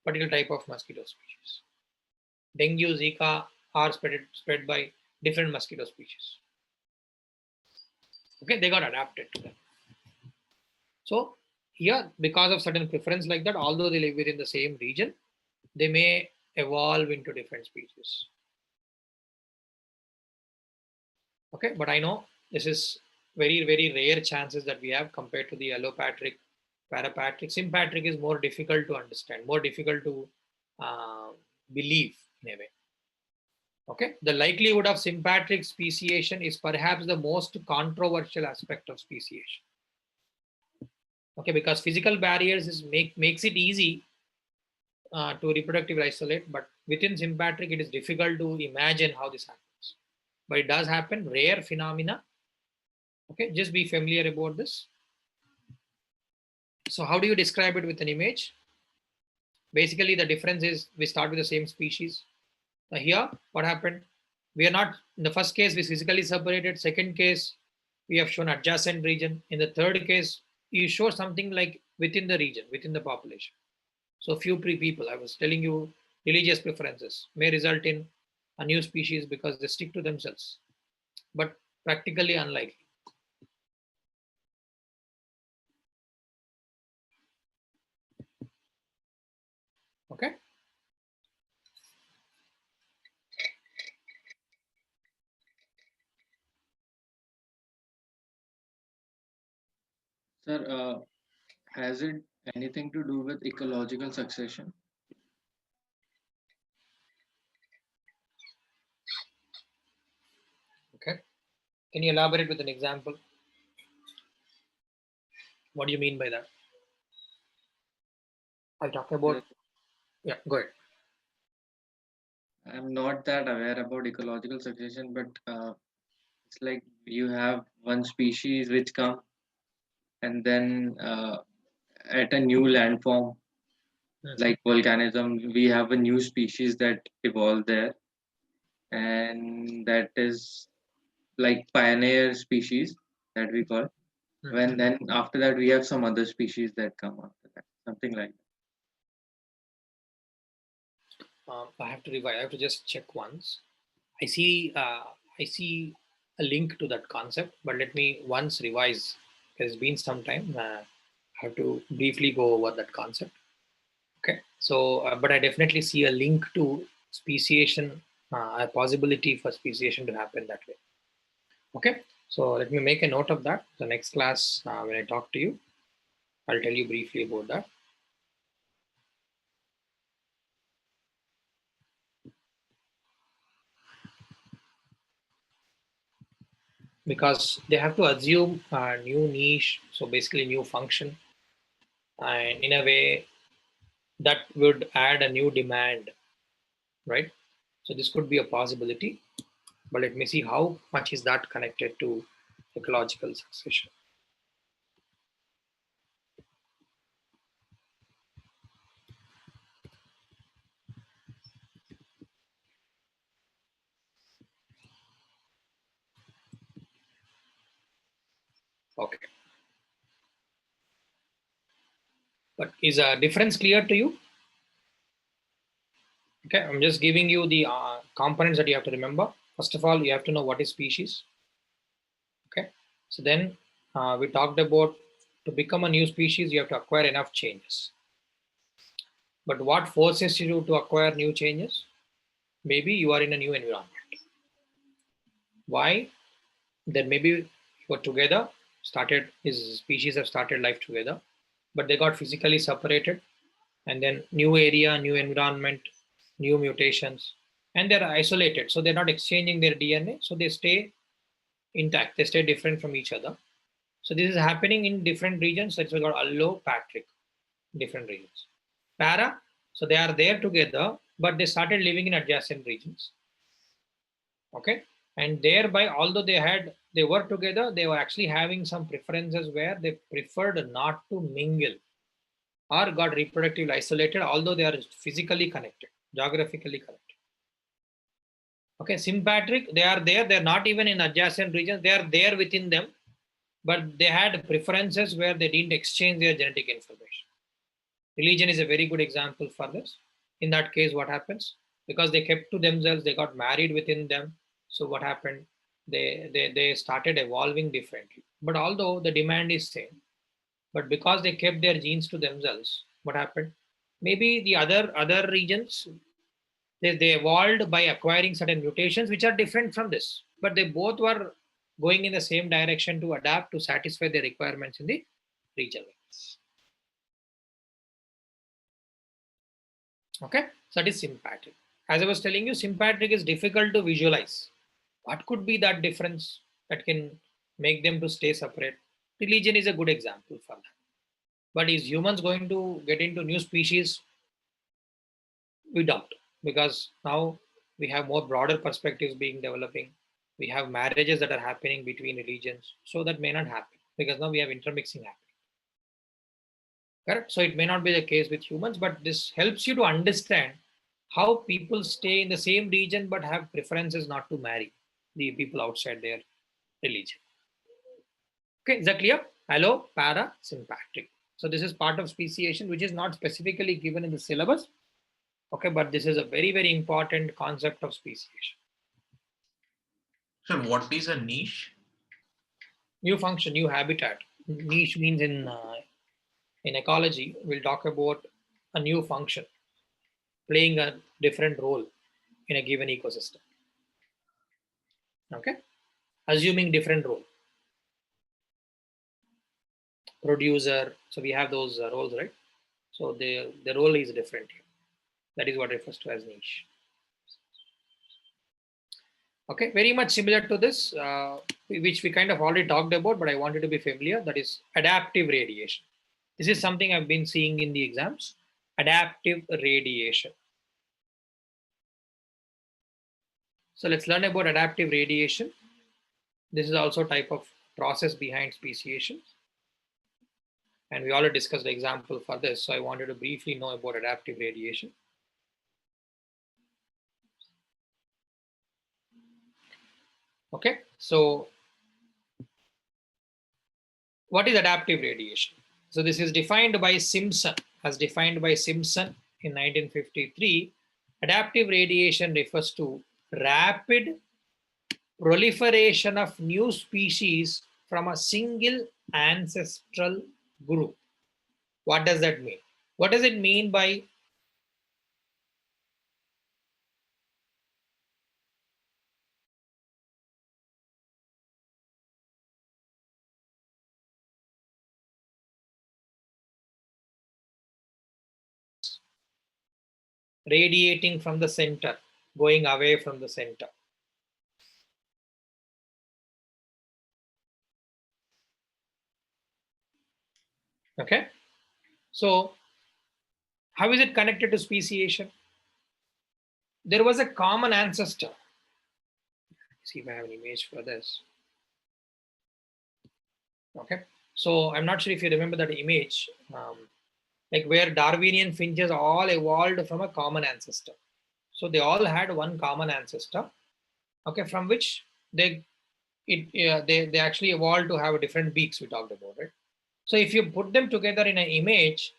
particular type of mosquito species. Dengue, Zika are spread by different mosquito species. Okay, they got adapted to them. So here, because of certain preference like that, although they live within the same region, they may evolve into different species. Okay, but I know this is very, very rare chances that we have compared to the allopatric, parapatric. Sympatric is more difficult to understand, more difficult to believe in a way. Okay, the likelihood of sympatric speciation is perhaps the most controversial aspect of speciation. Okay, because physical barriers makes it easy to reproductively isolate, but within sympatric, it is difficult to imagine how this happens. But it does happen, rare phenomena. Okay, just be familiar about this. So how do you describe it with an image? Basically, the difference is we start with the same species. Now here, what happened? We are not, in the first case, we physically separated. Second case, we have shown adjacent region. In the third case, you show something like within the region, within the population. So few people, I was telling you, religious preferences may result in a new species because they stick to themselves, but practically unlikely. Okay. Sir, has it anything to do with ecological succession? Okay. Can you elaborate with an example? What do you mean by that? I'll talk about. Yeah, go ahead. I'm not that aware about ecological succession, but it's like you have one species which come, and then at a new landform, like volcanism, we have a new species that evolved there, and that is like pioneer species that we call. When then after that we have some other species that come after that, something like that. I have to revise. I have to just check once. I see a link to that concept, but let me once revise. It's been some time. I have to briefly go over that concept. Okay. So, but I definitely see a link to speciation, a possibility for speciation to happen that way. Okay. So let me make a note of that. The next class, when I talk to you, I'll tell you briefly about that. Because they have to assume a new niche, so basically new function, and in a way that would add a new demand, right? So this could be a possibility, but let me see how much is that connected to ecological succession. Okay. But is a difference clear to you? Okay, I'm just giving you the components that you have to remember. First of all, you have to know what is species. Okay, so then we talked about to become a new species, you have to acquire enough changes. But what forces you to acquire new changes? Maybe you are in a new environment. Why? Then maybe you were together, his species have started life together, but they got physically separated, and then new area, new environment, new mutations, and they're isolated. So they're not exchanging their DNA, so they stay intact, they stay different from each other. So this is happening in different regions. So it's called allopatric, different regions. Para, so they are there together, but they started living in adjacent regions. Okay, and thereby, although they were together, they were actually having some preferences where they preferred not to mingle or got reproductively isolated, although they are physically connected, geographically connected. Okay, sympatric, they are there, they're not even in adjacent regions, they are there within them, but they had preferences where they didn't exchange their genetic information. Religion is a very good example for this. In that case, what happens? Because they kept to themselves, they got married within them. So what happened? They started evolving differently. But although the demand is same, but because they kept their genes to themselves, what happened? Maybe the other regions, they evolved by acquiring certain mutations which are different from this, but they both were going in the same direction to adapt to satisfy the requirements in the region. Okay, so that is sympatric. as I was telling you, sympatric is difficult to visualize. What could be that difference that can make them to stay separate? Religion is a good example for that. But is humans going to get into new species? We doubt, because now we have more broader perspectives being developing. We have marriages that are happening between religions, so that may not happen because now we have intermixing happening. Correct? So it may not be the case with humans, but this helps you to understand how people stay in the same region but have preferences not to marry the people outside their religion. Okay, is that clear? Hello, para, sympatric. So this is part of speciation, which is not specifically given in the syllabus. Okay, but this is a very, very important concept of speciation. So what is a niche? New function, new habitat. Niche means in ecology, we'll talk about a new function playing a different role in a given ecosystem. Okay, assuming different role. Producer, so we have those roles, right? So the role is different here. That is what refers to as niche. Okay, very much similar to this, which we kind of already talked about, but I wanted to be familiar. That is adaptive radiation. This is something I've been seeing in the exams. Adaptive radiation. So let's learn about adaptive radiation. This is also a type of process behind speciation. And we already discussed the example for this. So I wanted to briefly know about adaptive radiation. Okay, so what is adaptive radiation? So this is defined by Simpson, as defined by Simpson in 1953. Adaptive radiation refers to rapid proliferation of new species from a single ancestral group. What does that mean? What does it mean by radiating from the center, going away from the center? Okay, so how is it connected to speciation? There was a common ancestor. See if I have an image for this. Okay, so I'm not sure if you remember that image, like where Darwinian finches all evolved from a common ancestor. So they all had one common ancestor, okay, from which they actually evolved to have different beaks we talked about, right? So if you put them together in an image,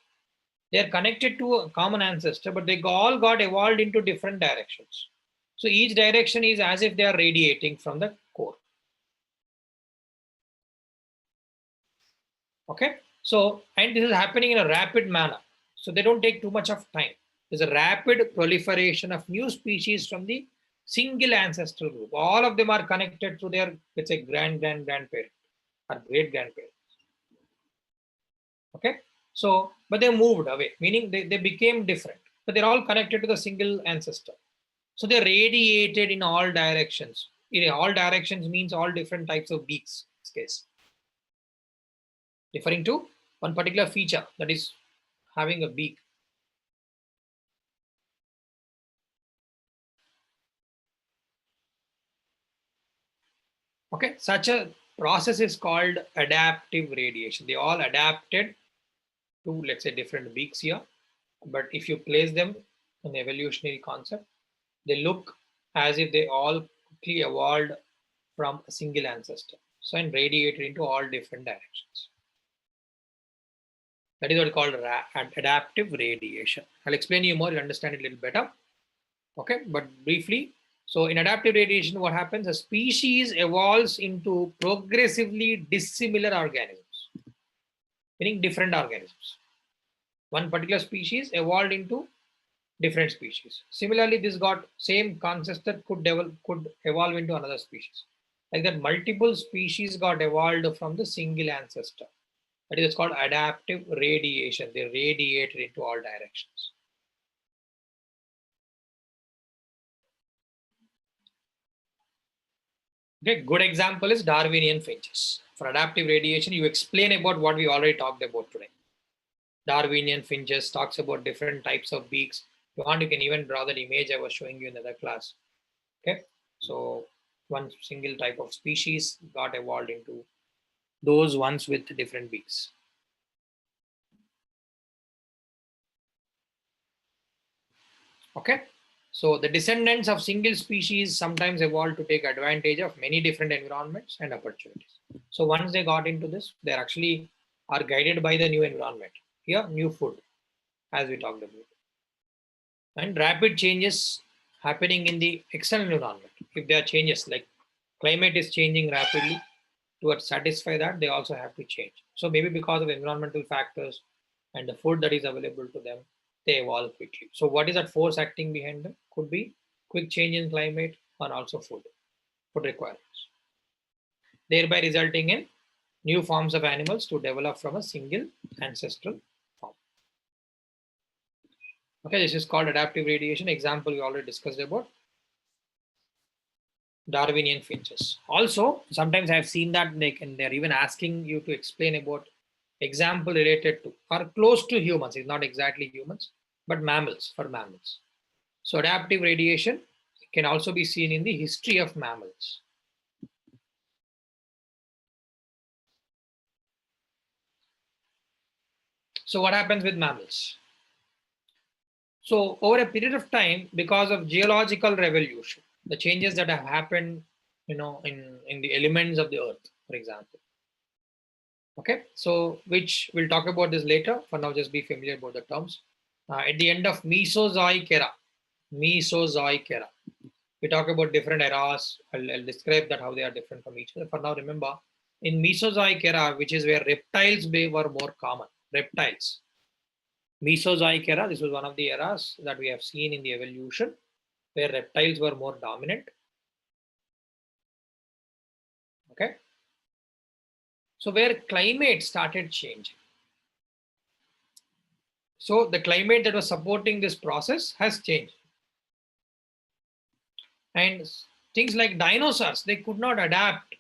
they're connected to a common ancestor, but they all got evolved into different directions. So each direction is as if they are radiating from the core. Okay, so, and this is happening in a rapid manner. So they don't take too much of time. There's a rapid proliferation of new species from the single ancestral group. All of them are connected to their, let's say, grandparent or great grandparent. Okay, so, but they moved away, meaning they became different, but they're all connected to the single ancestor. So they radiated in all directions. In all directions means all different types of beaks in this case, referring to one particular feature, that is having a beak. Okay, such a process is called adaptive radiation. They all adapted to, let's say, different beaks here, but if you place them in the evolutionary concept, they look as if they all quickly evolved from a single ancestor, so and radiated into all different directions. That is what is called adaptive radiation. I'll explain you more, you'll understand it a little better. Okay, but briefly, so in adaptive radiation, what happens? A species evolves into progressively dissimilar organisms, meaning different organisms. One particular species evolved into different species. Similarly, this got same ancestor could evolve into another species. Like that, multiple species got evolved from the single ancestor. That is called adaptive radiation. They radiated into all directions. Okay, good example is Darwinian finches. For adaptive radiation, you explain about what we already talked about today. Darwinian finches talks about different types of beaks. If you want, you can even draw that image I was showing you in the other class. Okay, so one single type of species got evolved into those ones with different beaks. Okay, so the descendants of single species sometimes evolved to take advantage of many different environments and opportunities. So once they got into this, they actually are guided by the new environment. Here, new food, as we talked about. And rapid changes happening in the external environment. If there are changes like climate is changing rapidly, to satisfy that, they also have to change. So maybe because of environmental factors and the food that is available to them, they evolve quickly. So what is that force acting behind them? Could be quick change in climate or also food requirements, thereby resulting in new forms of animals to develop from a single ancestral form. Okay, this is called adaptive radiation. Example we already discussed about Darwinian finches. Also, sometimes I've seen that they're even asking you to explain about example related to or close to humans. It's not exactly humans, but mammals, for mammals. So adaptive radiation can also be seen in the history of mammals. So what happens with mammals? So over a period of time, because of geological revolution, the changes that have happened, in the elements of the earth, for example. Okay, so which we'll talk about this later. For now, just be familiar about the terms. At the end of Mesozoic Era, we talk about different eras. I'll describe that how they are different from each other. For now, remember, in Mesozoic Era, which is where reptiles were more common. Reptiles. Mesozoic Era, this was one of the eras that we have seen in the evolution, where reptiles were more dominant. Okay. So where climate started changing. So the climate that was supporting this process has changed. And things like dinosaurs, they could not adapt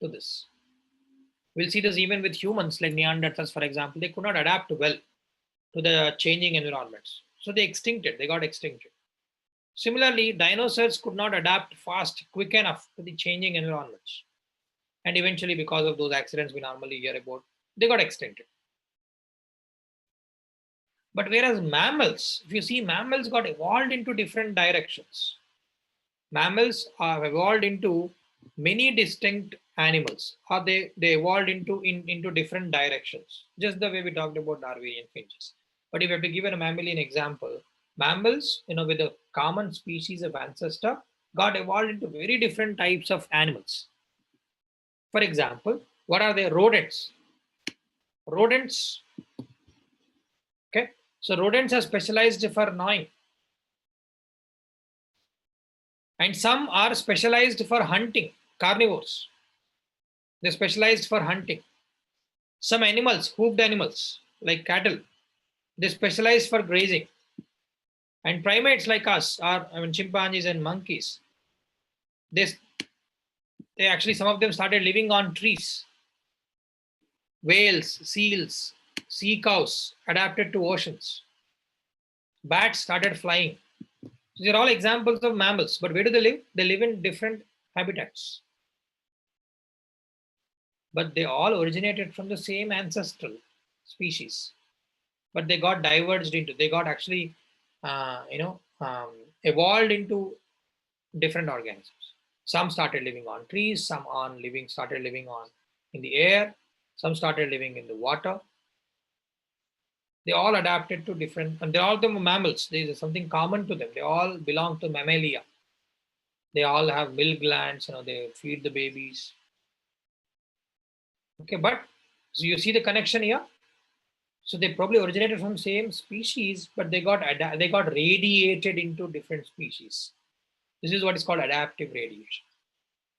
to this. We'll see this even with humans like Neanderthals, for example. They could not adapt well to the changing environments. So they got extincted. Similarly, dinosaurs could not adapt fast, quick enough to the changing environments. And eventually, because of those accidents we normally hear about, they got extincted. But whereas mammals, if you see, mammals got evolved into different directions. Mammals have evolved into many distinct animals, or they evolved into different directions, just the way we talked about Darwinian finches. But if you have to give a mammalian example, mammals, with a common species of ancestor, got evolved into very different types of animals. For example, what are they? Rodents. Rodents. Okay, so rodents are specialized for gnawing. And some are specialized for hunting, carnivores. They're specialized for hunting. Some animals, hoofed animals, like cattle, they specialize for grazing. And primates like us, chimpanzees and monkeys, they actually, some of them started living on trees. Whales, seals, sea cows adapted to oceans. Bats started flying. So these are all examples of mammals. But where do they live? They live in different habitats. But they all originated from the same ancestral species. But they got diverged into, they got actually, evolved into different organisms. Some started living on trees, some started living on in the air, some started living in the water. They all adapted to different, and they're all the mammals. There is something common to them. They all belong to Mammalia. They all have milk glands, they feed the babies. Okay, but so you see the connection here. So they probably originated from same species, but they got radiated into different species. This is what is called adaptive radiation.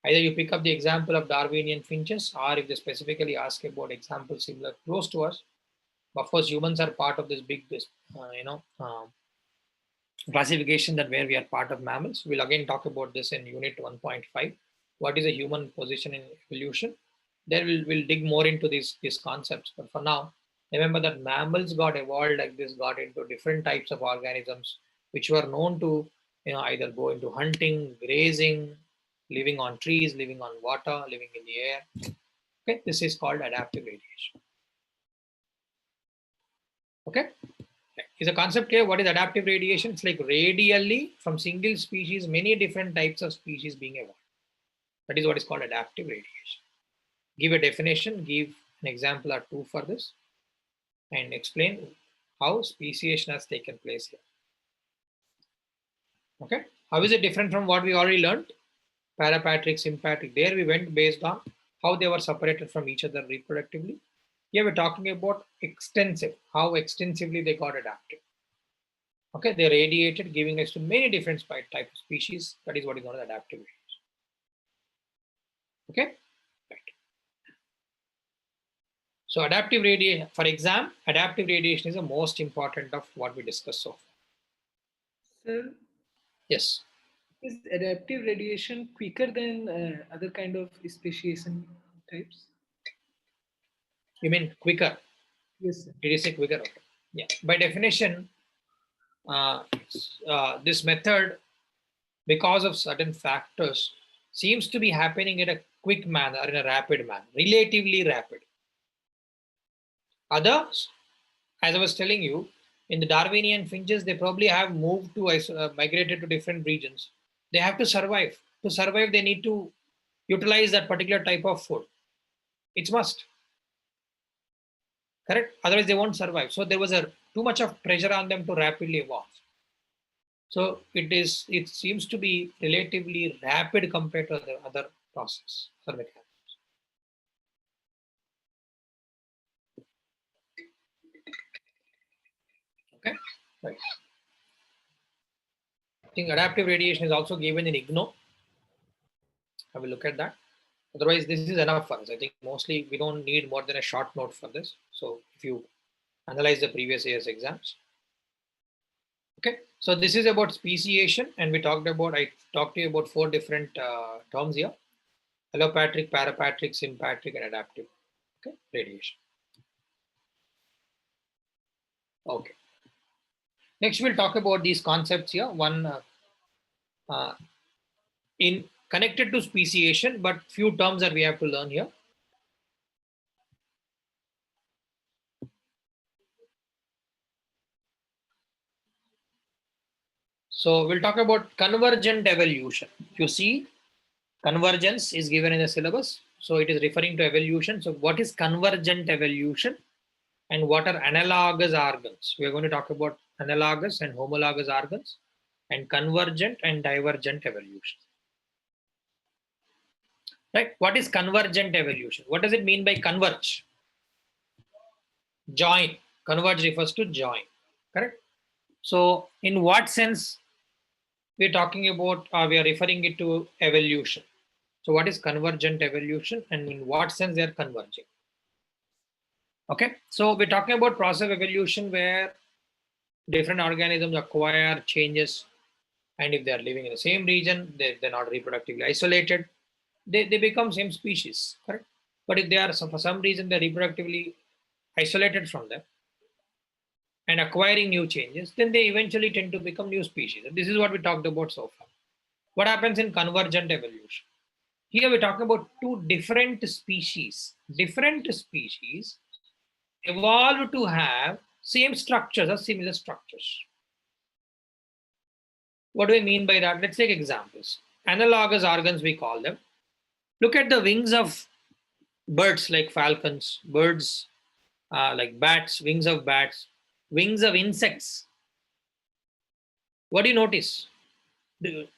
Either you pick up the example of Darwinian finches, or if they specifically ask about examples similar close to us. Of course, humans are part of this big, classification that where we are part of mammals. We'll again talk about this in unit 1.5. what is a human position in evolution. There we'll dig more into these concepts. But for now, remember that mammals got evolved like this, got into different types of organisms, which were known to either go into hunting, grazing, living on trees, living on water, living in the air. Okay, this is called adaptive radiation. Okay, is a concept here. What is adaptive radiation? It's like radially from single species, many different types of species being evolved. That is what is called adaptive radiation. Give a definition, give an example or two for this, and explain how speciation has taken place here. Okay, how is it different from what we already learned? Parapatric, sympatric. There we went based on how they were separated from each other reproductively. Here we're talking about extensive, how extensively they got adapted. Okay, they radiated, giving us to many different types of species. That is what is known as adaptive radiation. Okay, right. So adaptive radiation, for exam, adaptive radiation is the most important of what we discussed so far. Sir, yes. Is adaptive radiation quicker than other kind of speciation types? You mean quicker? Yes, sir. Did you say quicker? Okay. Yeah. By definition, this method, because of certain factors, seems to be happening in a quick manner, in a rapid manner, relatively rapid. Others, as I was telling you, in the Darwinian finches, they probably have moved to migrated to different regions. They have to survive. To survive, they need to utilize that particular type of food. It's must. Correct? Otherwise, they won't survive. So there was too much of pressure on them to rapidly evolve. So it seems to be relatively rapid compared to the other process or mechanisms. Okay, right. I think adaptive radiation is also given in IGNO. I will look at that. Otherwise, this is enough for us. I think mostly we don't need more than a short note for this. So if you analyze the previous year's exams. Okay, so this is about speciation, and I talked to you about 4 different terms here: allopatric, parapatric, sympatric, and adaptive. Okay, radiation. Okay. Next, we'll talk about these concepts here. One in connected to speciation, but few terms that we have to learn here. So we'll talk about convergent evolution. If you see, convergence is given in the syllabus. So it is referring to evolution. So what is convergent evolution and what are analogous organs? We are going to talk about analogous and homologous organs and convergent and divergent evolution. Right? What is convergent evolution? What does it mean by converge? Join. Converge refers to join. Correct? So in what sense we're talking about, we are referring it to evolution. So what is convergent evolution and in what sense they are converging? Okay, so we're talking about process of evolution where different organisms acquire changes, and if they are living in the same region, they're not reproductively isolated, they become same species, correct? But if they are, for some reason, they're reproductively isolated from them and acquiring new changes, then they eventually tend to become new species. And this is what we talked about so far. What happens in convergent evolution? Here we're talking about 2 different species. Different species evolve to have same structures or similar structures. What do I mean by that? Let's take examples. Analogous organs, we call them. Look at the wings of birds like falcons, birds like bats, wings of bats, wings of insects. What do you notice?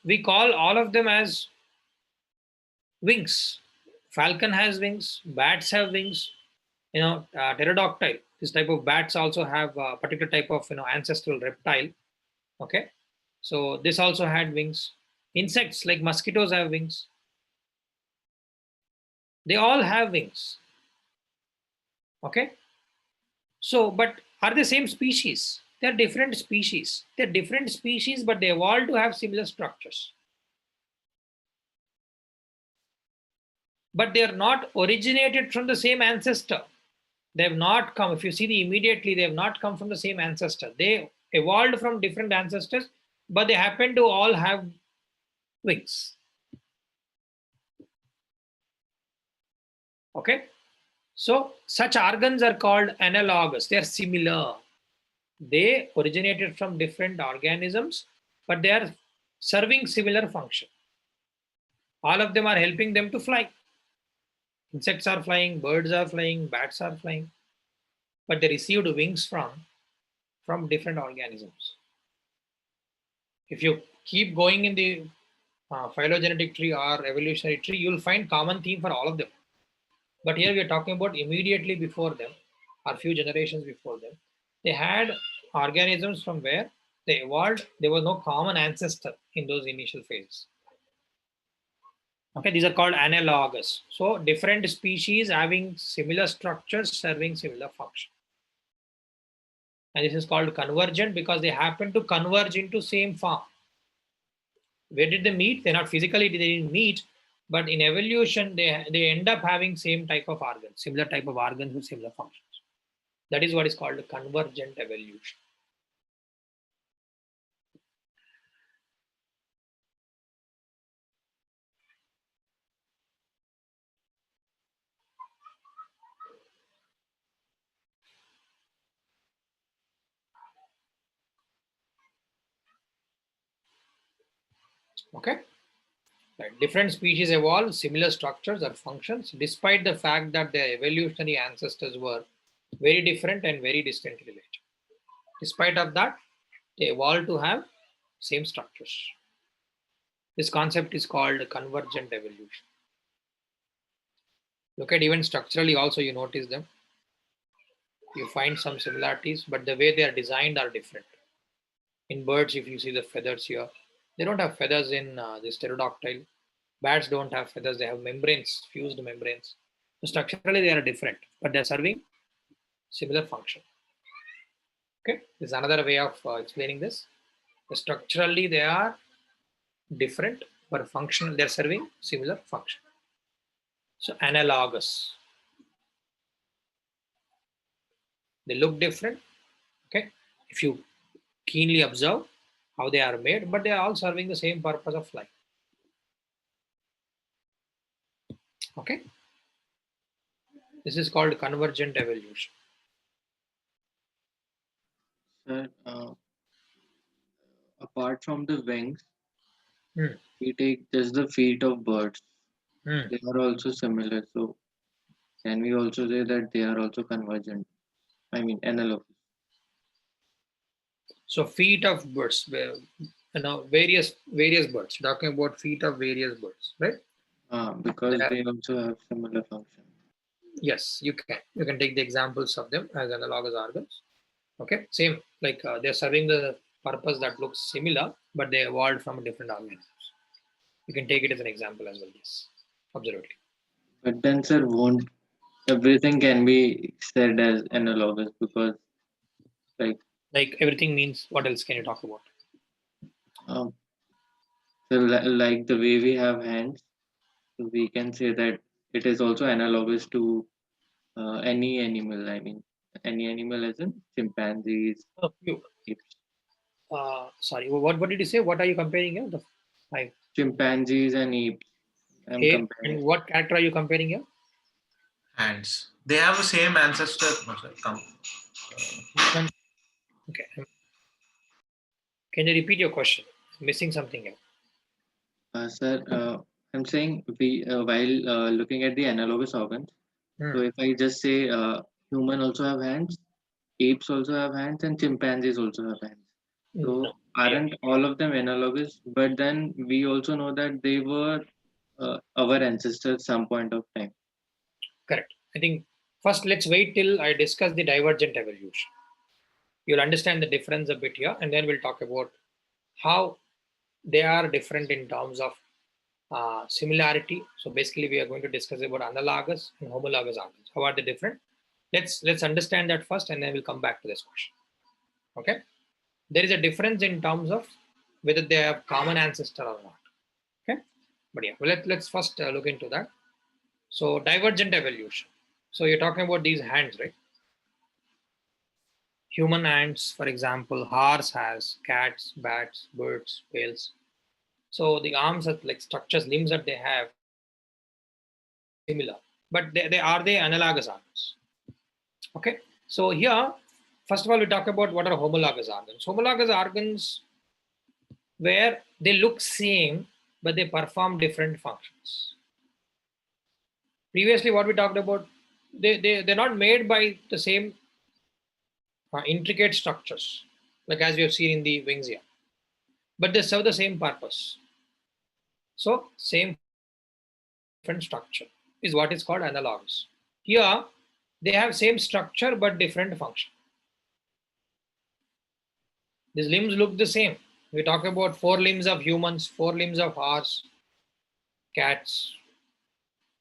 We call all of them as wings. Falcon has wings, bats have wings, pterodactyl. This type of bats also have a particular type of ancestral reptile. Okay, so this also had wings. Insects like mosquitoes have wings. They all have wings. Okay, so but are they same species? They're different species. They're different species, but they evolved to have similar structures. but they are not originated from the same ancestor. They have not come, if you see the immediately, they have not come from the same ancestor. They evolved from different ancestors, but they happen to all have wings. Okay, so such organs are called analogous. They are similar. They originated from different organisms, but they are serving similar function. All of them are helping them to fly. Insects are flying, birds are flying, bats are flying, but they received wings from different organisms. If you keep going in the phylogenetic tree or evolutionary tree, you'll find common theme for all of them. But here we are talking about immediately before them, or few generations before them. They had organisms from where they evolved. There was no common ancestor in those initial phases. Okay, these are called analogous. So different species having similar structures serving similar function. And this is called convergent because they happen to converge into same form. Where did they meet? They're not physically, they didn't meet, but in evolution, they end up having same type of organs, similar type of organs with similar functions. That is what is called convergent evolution. Okay. Right. Different species evolve similar structures or functions, despite the fact that their evolutionary ancestors were very different and very distantly related. Despite of that, they evolved to have same structures. This concept is called convergent evolution. Look at even structurally also, you notice them. You find some similarities, but the way they are designed are different. In birds, if you see the feathers here, they don't have feathers in this pterodactyl. Bats don't have feathers, they have membranes, fused membranes. So structurally, they are different, but they're serving similar function. Okay, this is another way of explaining this. Structurally, they are different, but functional, they're serving similar function. So analogous. They look different. Okay, if you keenly observe how they are made, but they are all serving the same purpose of life. Okay, this is called convergent evolution. Sir, apart from the wings, Hmm. we take just the feet of birds. Hmm. They are also similar. So can we also say that they are also convergent? I mean, analogous. So feet of birds, various birds. Talking about feet of various birds, right? Because they also have similar function. Yes, you can. You can take the examples of them as analogous organs. Okay, same like they're serving the purpose that looks similar, but they evolved from different organisms. You can take it as an example as well. Yes, absolutely. But then, sir, won't everything can be said as analogous because, Like everything means what else can you talk about? um, so like the way we have hands, so we can say that it is also analogous to any animal. I mean, any animal as in chimpanzees, Oh, apes. sorry, what did you say? What are you comparing here? The five. Chimpanzees and apes. I'm Ape, comparing. and what character are you comparing here? Hands. They have the same ancestor. No, sorry, Okay. Can you repeat your question? I'm missing something here. Sir, I'm saying we while looking at the analogous organs. So if I just say human also have hands, apes also have hands, and chimpanzees also have hands. So No. aren't all of them analogous? But then we also know that they were our ancestors some point of time. Correct. I think first let's wait till I discuss the divergent evolution. You'll understand the difference a bit here, and then we'll talk about how they are different in terms of similarity. So basically, we are going to discuss about analogous and homologous organs. How are they different? Let's understand that first, and then we'll come back to this question. Okay. There is a difference in terms of whether they have common ancestor or not. Okay. But yeah, well, let's first look into that. So divergent evolution. So you're talking about these hands, right? Human hands, for example, horse has, cats, bats, birds, whales. So the arms are like structures, limbs that they have similar, but they are they analogous organs. Okay, so here, first of all, we talk about what are homologous organs. Homologous organs where they look same, but they perform different functions. Previously, what we talked about, they're not made by the same intricate structures, like as we have seen in the wings here, but they serve the same purpose. So same different structure is what is called analogous. Here, they have same structure but different function. These limbs look the same. We talk about 4 limbs of humans, 4 limbs of horse, cats,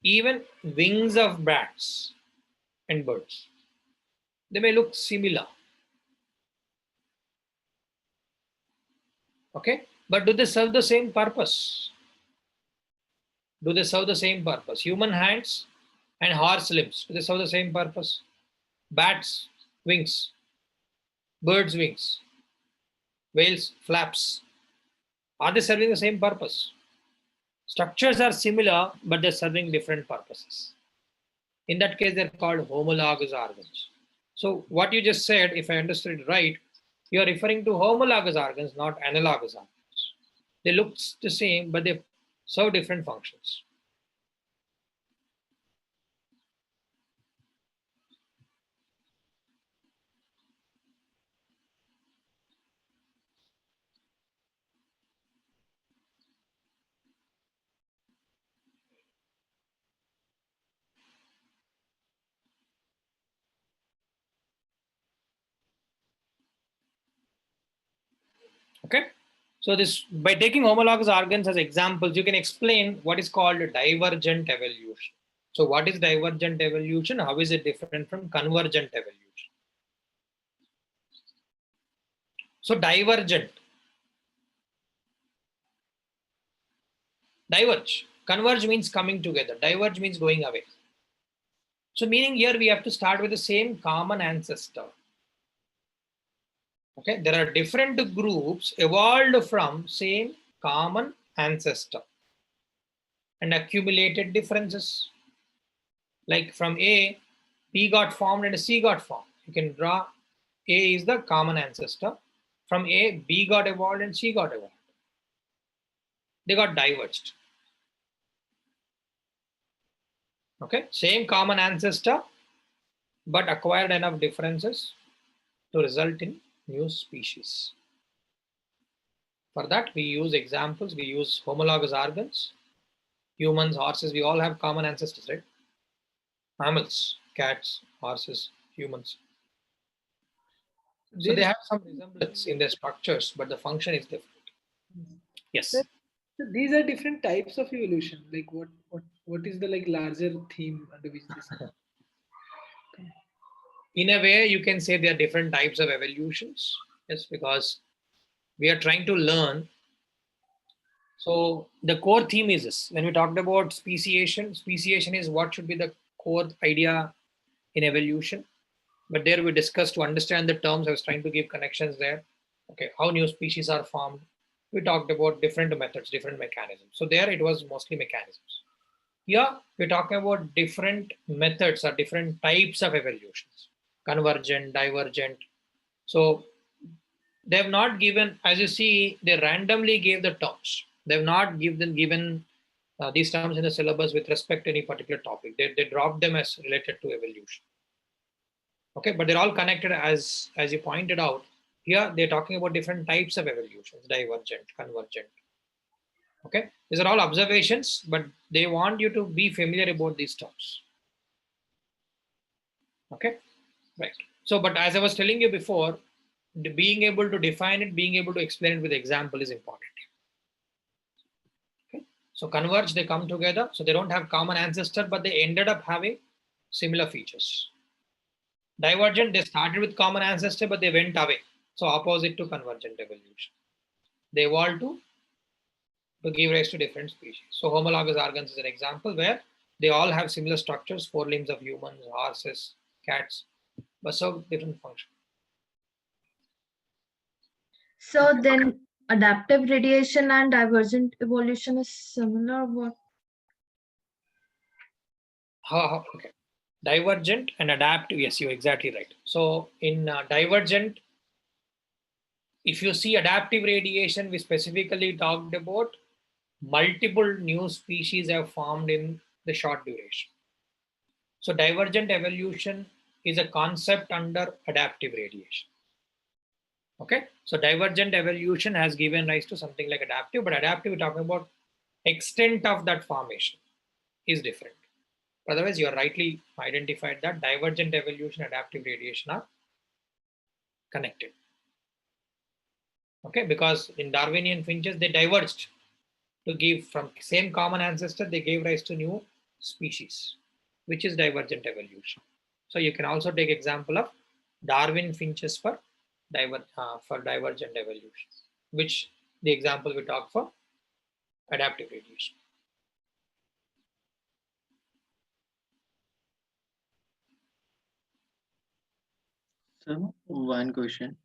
even wings of bats and birds. They may look similar. Okay, but do they serve the same purpose? Do they serve the same purpose? Human hands and horse limbs, do they serve the same purpose? Bats, wings, birds' wings, whales, flaps. Are they serving the same purpose? Structures are similar, but they're serving different purposes. In that case, they're called homologous organs. So what you just said, if I understood it right, you're referring to homologous organs, not analogous organs. They look the same, but they serve different functions. Okay, so this, by taking homologous organs as examples, you can explain what is called divergent evolution. So what is divergent evolution? How is it different from convergent evolution? So divergent, diverge, converge means coming together, diverge means going away. So meaning here we have to start with the same common ancestor. Okay, there are different groups evolved from same common ancestor and accumulated differences. Like from A, B got formed and C got formed. You can draw A is the common ancestor. From A, B got evolved and C got evolved. They got diverged. Okay, same common ancestor, but acquired enough differences to result in new species. For that, we use examples, we use homologous organs. Humans, horses, we all have common ancestors, right? Mammals, cats, horses, humans. So they have some resemblance in their structures, but the function is different. Yes. So these are different types of evolution. Like what is the like larger theme under which this? In a way, you can say there are different types of evolutions. Yes, because we are trying to learn. So the core theme is this. When we talked about speciation, speciation is what should be the core idea in evolution. But there we discussed to understand the terms. I was trying to give connections there. Okay, how new species are formed. We talked about different methods, different mechanisms. So there it was mostly mechanisms. Here we're talking about different methods or different types of evolutions. Convergent, divergent. So they have not given, as you see, they randomly gave the terms. They have not given these terms in the syllabus with respect to any particular topic. They dropped them as related to evolution. Okay, but they're all connected as you pointed out. Here they're talking about different types of evolutions, divergent, convergent. Okay, these are all observations, but they want you to be familiar about these terms. Okay, right. So, but as I was telling you before, being able to define it, being able to explain it with example is important. Okay, so converge, they come together, so they don't have common ancestor, but they ended up having similar features. Divergent, they started with common ancestor, but they went away. So opposite to convergent evolution. They evolved to give rise to different species. So homologous organs is an example where They all have similar structures, 4 limbs of humans, horses, cats, but serve different functions. So then adaptive radiation and divergent evolution is similar. What? Okay. Divergent and adaptive, yes, you're exactly right. So in divergent, if you see adaptive radiation, we specifically talked about multiple new species have formed in the short duration. So divergent evolution is a concept under adaptive radiation. Okay, so divergent evolution has given rise to something like adaptive, but adaptive, we're talking about extent of that formation is different. Otherwise, you are rightly identified that divergent evolution, adaptive radiation are connected. Okay, because in Darwinian finches, they diverged to give from same common ancestor, they gave rise to new species, which is divergent evolution. So you can also take example of Darwin finches for divergent evolution, which the example we talk for adaptive radiation. So one question.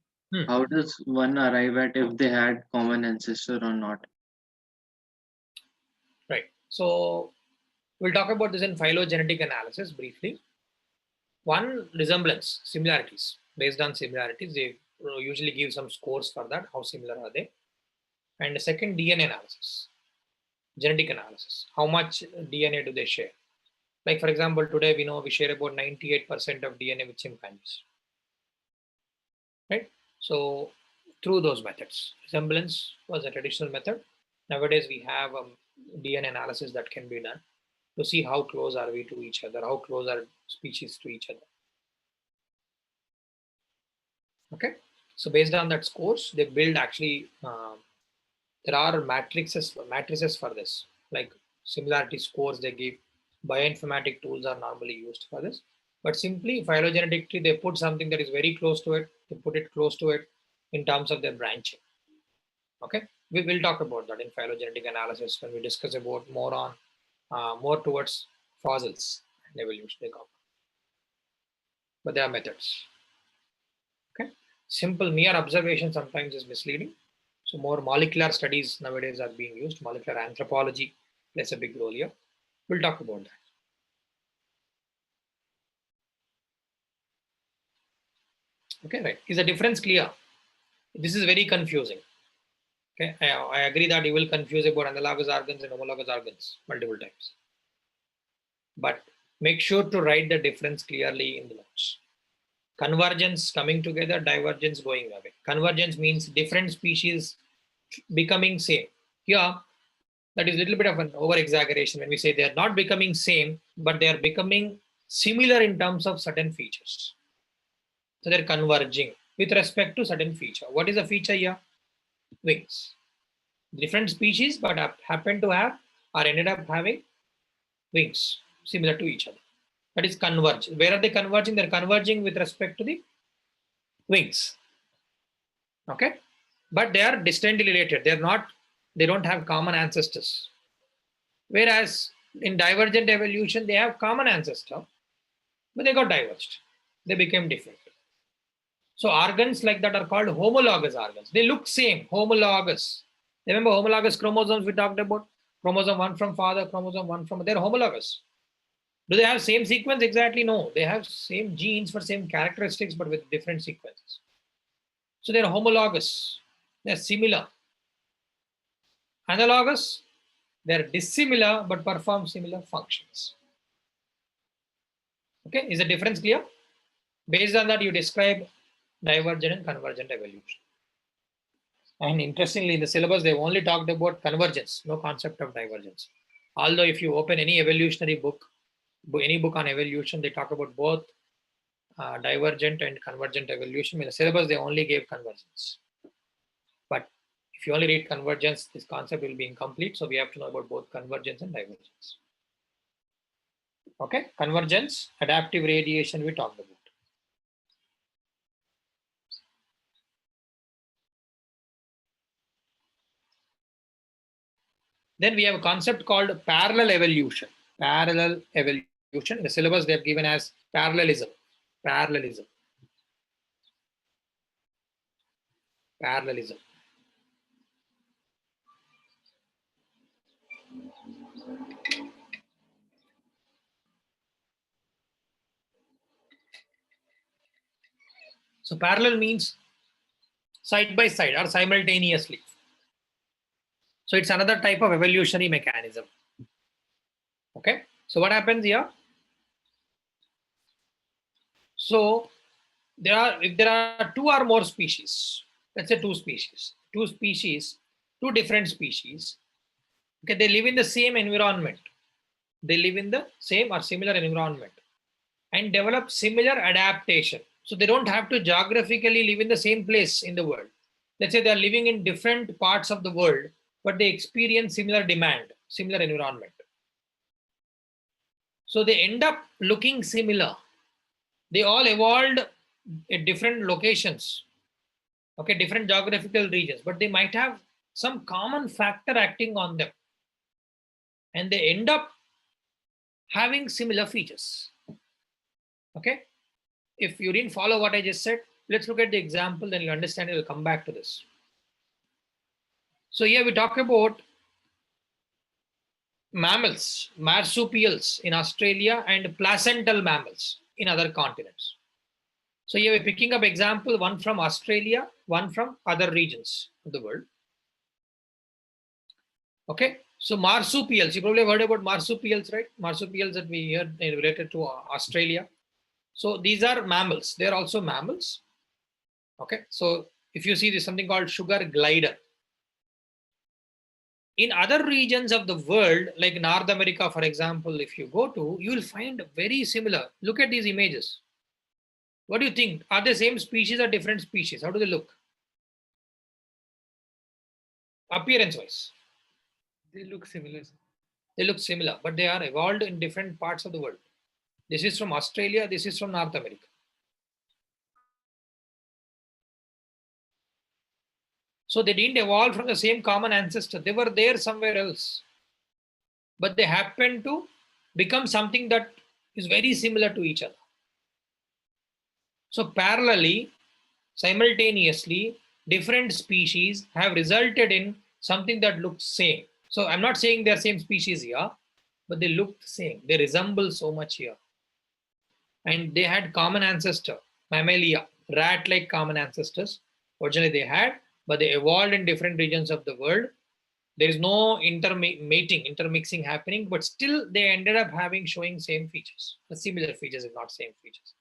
How does one arrive at if they had common ancestor or not? Right. So we'll talk about this in phylogenetic analysis briefly. One, resemblance, similarities. Based on similarities, they usually give some scores for that. How similar are they? And the second, DNA analysis, genetic analysis. How much DNA do they share? Like for example, today we know we share about 98% of DNA with chimpanzees. Right? So through those methods, resemblance was a traditional method. Nowadays we have DNA analysis that can be done to see how close are we to each other, how close are species to each other. Okay, so based on that scores, they build actually, there are matrices for this, like similarity scores they give. Bioinformatic tools are normally used for this, but simply phylogenetic tree, they put something that is very close to it, they put it close to it in terms of their branching. Okay, we will talk about that in phylogenetic analysis when we discuss about more on more towards fossils and evolution they come. But there are methods. Okay, simple mere observation sometimes is misleading. So more molecular studies nowadays are being used. Molecular anthropology plays a big role here. We'll talk about that. Okay, right. Is the difference clear? This is very confusing. Okay, I agree that you will confuse about analogous organs and homologous organs multiple times. But make sure to write the difference clearly in the notes. Convergence coming together, divergence going away. Convergence means different species becoming same. Here, that is a little bit of an over exaggeration when we say they are not becoming same, but they are becoming similar in terms of certain features. So they're converging with respect to certain feature. What is the feature here? Wings. Different species, but happen to have or ended up having wings similar to each other. That is converge. Where are they converging? They're converging with respect to the wings. Okay, but they are distantly related. They don't have common ancestors. Whereas in divergent evolution, they have common ancestor, but they got diverged. They became different. So organs like that are called homologous organs. They look same, homologous. Remember homologous chromosomes we talked about? Chromosome 1 from father, chromosome 1 from, they're homologous. Do they have same sequence? Exactly, no. They have same genes for same characteristics, but with different sequences. So they're homologous. They're similar. Analogous, they're dissimilar, but perform similar functions. Okay, is the difference clear? Based on that, you describe divergent and convergent evolution. And interestingly, in the syllabus, they've only talked about convergence, no concept of divergence. Although if you open any evolutionary book, any book on evolution, they talk about both divergent and convergent evolution. In the syllabus, they only gave convergence. But if you only read convergence, this concept will be incomplete. So we have to know about both convergence and divergence. Okay, convergence, adaptive radiation we talked about. Then we have a concept called parallel evolution. Parallel evolution. In the syllabus they have given as parallelism. Parallelism. Parallelism. So parallel means side by side or simultaneously. So it's another type of evolutionary mechanism. Okay. So what happens here? So if there are two or more species, let's say two different species. Okay, they live in the same environment. They live in the same or similar environment and develop similar adaptation. So they don't have to geographically live in the same place in the world. Let's say they are living in different parts of the world, but they experience similar demand, similar environment. So they end up looking similar. They all evolved at different locations, okay, different geographical regions, but they might have some common factor acting on them. And they end up having similar features. Okay. If you didn't follow what I just said, let's look at the example, then you understand it. We'll come back to this. So here we talk about mammals, marsupials in Australia and placental mammals in other continents. So here we're picking up example, one from Australia, one from other regions of the world. Okay, so marsupials, you probably have heard about marsupials, right? Marsupials that we hear related to Australia. So these are mammals. They're also mammals. Okay, so if you see, there's something called sugar glider. In other regions of the world, like North America, for example, if you go to, you will find very similar. Look at these images. What do you think? Are they same species or different species? How do they look? Appearance-wise. They look similar. They look similar, but they are evolved in different parts of the world. This is from Australia, this is from North America. So they didn't evolve from the same common ancestor. They were there somewhere else. But they happened to become something that is very similar to each other. So parallelly, simultaneously, different species have resulted in something that looks same. So I'm not saying they're same species here, but they look the same. They resemble so much here. And they had common ancestor, mammalia, rat-like common ancestors. Originally they had, but they evolved in different regions of the world. There is no intermixing happening, but still they ended up showing same features, similar features, if not same features.